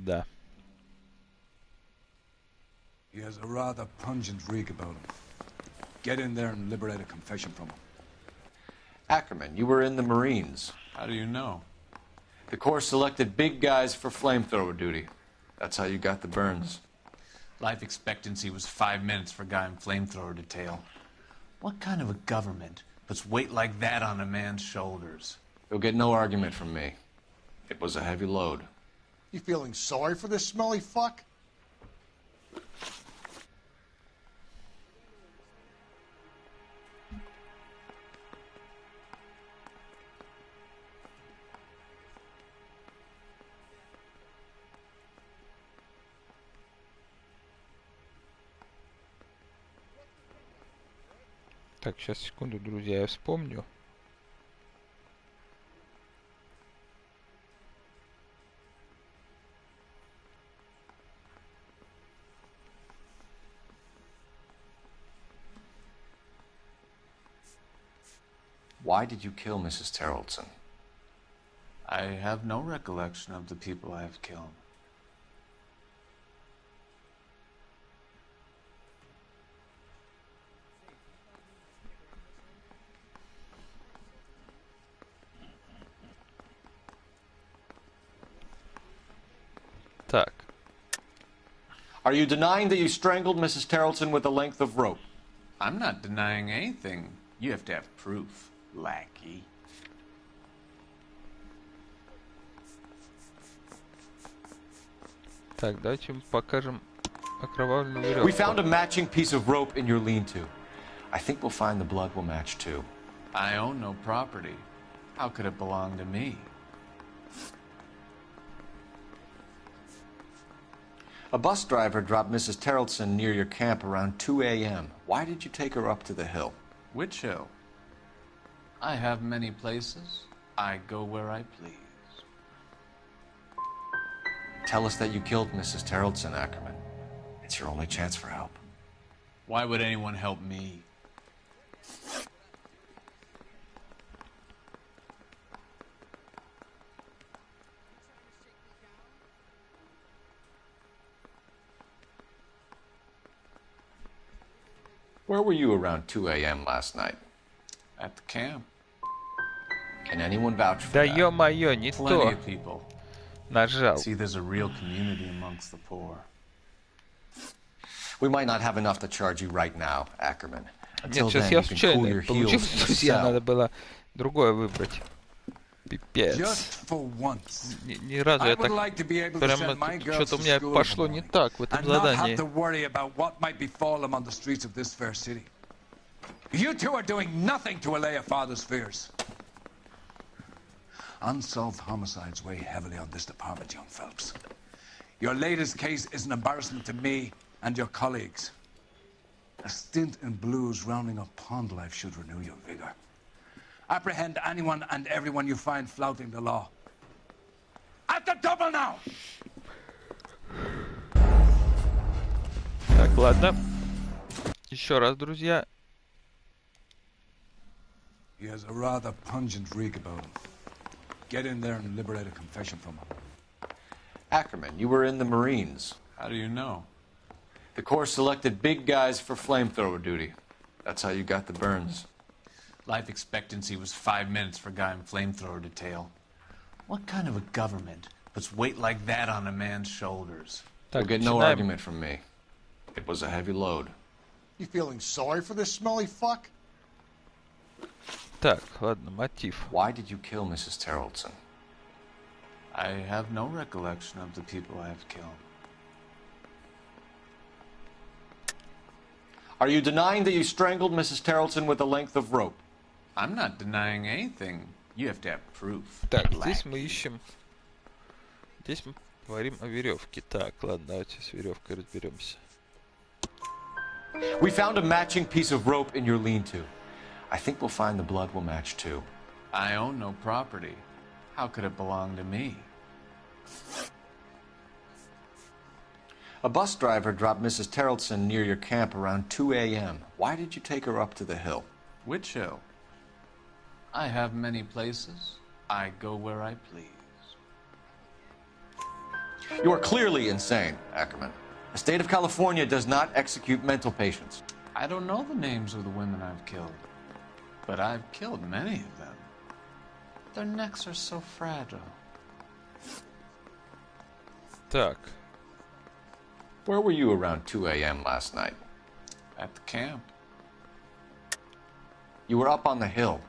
Speaker 1: Да.
Speaker 7: He has a rather pungent reek about him. Get in there and liberate a confession from him.
Speaker 11: Ackerman, you were in the Marines.
Speaker 3: How do you know?
Speaker 11: The Corps selected big guys for flamethrower duty. That's how you got the burns.
Speaker 3: Life expectancy was 5 minutes for a guy in flamethrower detail. What kind of a government puts weight like that on a man's shoulders?
Speaker 11: You'll get no argument from me. It was a heavy load.
Speaker 13: You feeling sorry for this smelly fuck?
Speaker 1: Так, сейчас, секунду, друзья, я вспомню.
Speaker 11: Why did you kill Mrs. Terrelson?
Speaker 3: I have no recollection of the people I have killed.
Speaker 1: Так.
Speaker 11: Are you denying that you strangled Mrs. Terrelson with a length of rope?
Speaker 3: I'm not denying anything. You have to have proof, lackey.
Speaker 1: Так, давайте покажем окровавленную веревку.
Speaker 11: We found a matching piece of rope in your lean-to. I think we'll find the blood will match too.
Speaker 3: I own no property. How could it belong to me?
Speaker 11: A bus driver dropped Mrs. Terrelson near your camp around 2 a.m. Why did you take her up to the hill?
Speaker 3: Which hill? I have many places. I go where I please.
Speaker 11: Tell us that you killed Mrs. Terrelson, Ackerman. It's your only chance for help.
Speaker 3: Why would anyone help me?
Speaker 11: Where were you around 2 a.m. last night?
Speaker 3: At the camp.
Speaker 11: Can anyone vouch for
Speaker 1: Да
Speaker 11: that?
Speaker 1: ё-моё, не
Speaker 3: Plenty
Speaker 1: то.
Speaker 3: of people.
Speaker 1: Нажал.
Speaker 3: See, there's a real community amongst the poor.
Speaker 11: We might not have enough to charge you right now, Ackerman. Until
Speaker 1: Нет, сейчас
Speaker 11: then,
Speaker 1: я
Speaker 11: you can cool your
Speaker 1: случайно получил,
Speaker 11: heels in your
Speaker 1: друзья,
Speaker 11: cell.
Speaker 1: надо было другое выбрать. Пипец.
Speaker 7: Just for once.
Speaker 1: Ни разу
Speaker 7: I
Speaker 1: я
Speaker 7: would
Speaker 1: так
Speaker 7: like to be able to
Speaker 1: прямо
Speaker 7: send my girls
Speaker 1: что-то у
Speaker 7: to
Speaker 1: меня
Speaker 7: school
Speaker 1: пошло
Speaker 7: in the
Speaker 1: не
Speaker 7: morning
Speaker 1: так в этом
Speaker 7: and not have
Speaker 1: задании.
Speaker 7: to worry about what might befall them on the streets of this fair city. You two are doing nothing to allay a father's fears. Unsolved homicides weigh heavily on this department, young Phelps. Your latest case is an embarrassment to me and your colleagues. A stint in blues rounding up pond life should renew your vigor. Apprehend anyone and everyone you find flouting the law. At the double now!
Speaker 1: Так, ладно. Еще раз, друзья.
Speaker 7: He has a rather pungent reek about him. Get in there and liberate a confession from him.
Speaker 11: Ackerman, you were in the Marines.
Speaker 3: How do you know?
Speaker 11: The Corps selected big guys for flamethrower duty. That's how you got the burns.
Speaker 3: Life expectancy was 5 minutes for a guy in flamethrower detail. What kind of a government puts weight like that on a man's shoulders?
Speaker 11: You'll get no
Speaker 1: начинаем.
Speaker 11: argument from me. It was a heavy load.
Speaker 13: You feeling sorry for this smelly fuck?
Speaker 1: Так, ладно, мотив.
Speaker 11: Why did you kill Mrs. Terrelson?
Speaker 3: I have no recollection of the people I have killed.
Speaker 11: Are you denying that you strangled Mrs. Terrelson with a length of rope?
Speaker 3: I'm not denying anything. You have to have proof.
Speaker 1: Так, здесь мы ищем. Здесь мы говорим о веревке. Так, ладно, давайте с веревкой разберемся.
Speaker 11: We found a matching piece of rope in your lean-to. I think we'll find the blood will match too.
Speaker 3: I own no property. How could it belong to me?
Speaker 11: A bus driver dropped Mrs. Terrelson near your camp around 2 a.m. Why did you take her up to the hill?
Speaker 3: Which hill? I have many places. I go where I please.
Speaker 11: You are clearly insane, Ackerman. The state of California does not execute mental patients.
Speaker 3: I don't know the names of the women I've killed, but I've killed many of them. Their necks are so fragile.
Speaker 1: Так.
Speaker 11: Where were you around 2 a.m. last night?
Speaker 3: At the camp.
Speaker 11: You were up on the hill.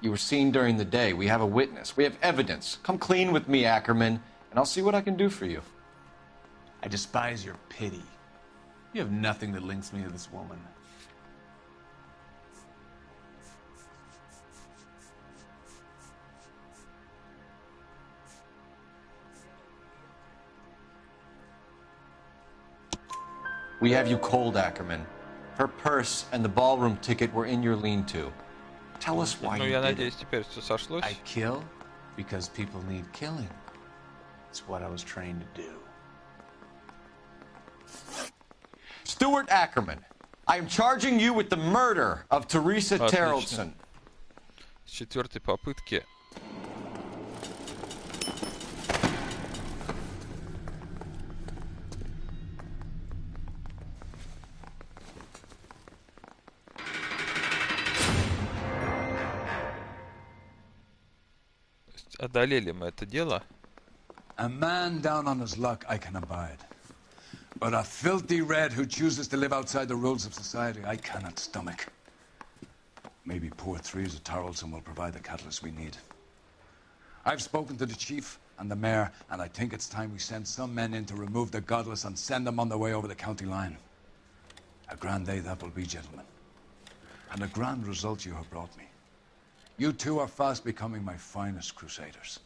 Speaker 11: You were seen during the day. We have a witness. We have evidence. Come clean with me, Ackerman, and I'll see what I can do for you.
Speaker 3: I despise your pity. You have nothing that links me to this woman.
Speaker 11: We have you cold, Ackerman. Her purse and the ballroom ticket were in your lean-to. Tell us why
Speaker 1: Ну,
Speaker 11: you
Speaker 1: я
Speaker 11: did
Speaker 1: надеюсь,
Speaker 11: it.
Speaker 1: теперь все сошлось.
Speaker 3: I kill because people need killing. It's what I was trained to do.
Speaker 11: Stuart Ackerman, I am charging you with the murder of Teresa
Speaker 1: Отлично.
Speaker 11: Terrelson.
Speaker 1: С четвертой попытки. Одолели мы это дело.
Speaker 7: A man down on his luck I can abide. But a filthy red who chooses to live outside the rules of society, I cannot stomach. Maybe poor Threes of Tarleton will provide the catalyst we need. I've spoken to the chief and the mayor, and I think it's time we send some men in to remove the godless and send them on their way over the county line. A grand day that will be, gentlemen. And a grand result you have brought me. You two are fast becoming my finest crusaders.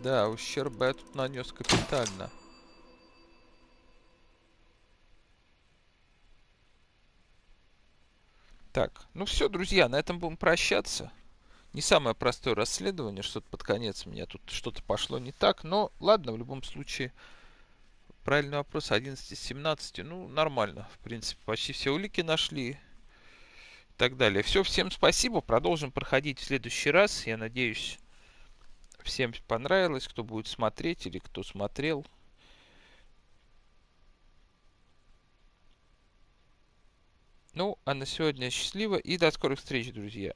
Speaker 1: Да, ущерба я тут нанес капитально. Так, ну все, друзья, на этом будем прощаться. Не самое простое расследование, что-то под конец у меня тут что-то пошло не так, но ладно, в любом случае, правильный вопрос, 11 из 17, ну, нормально, в принципе, почти все улики нашли и так далее. Все, всем спасибо, продолжим проходить в следующий раз, я надеюсь, всем понравилось, кто будет смотреть или кто смотрел. Ну, а на сегодня счастливо и до скорых встреч, друзья.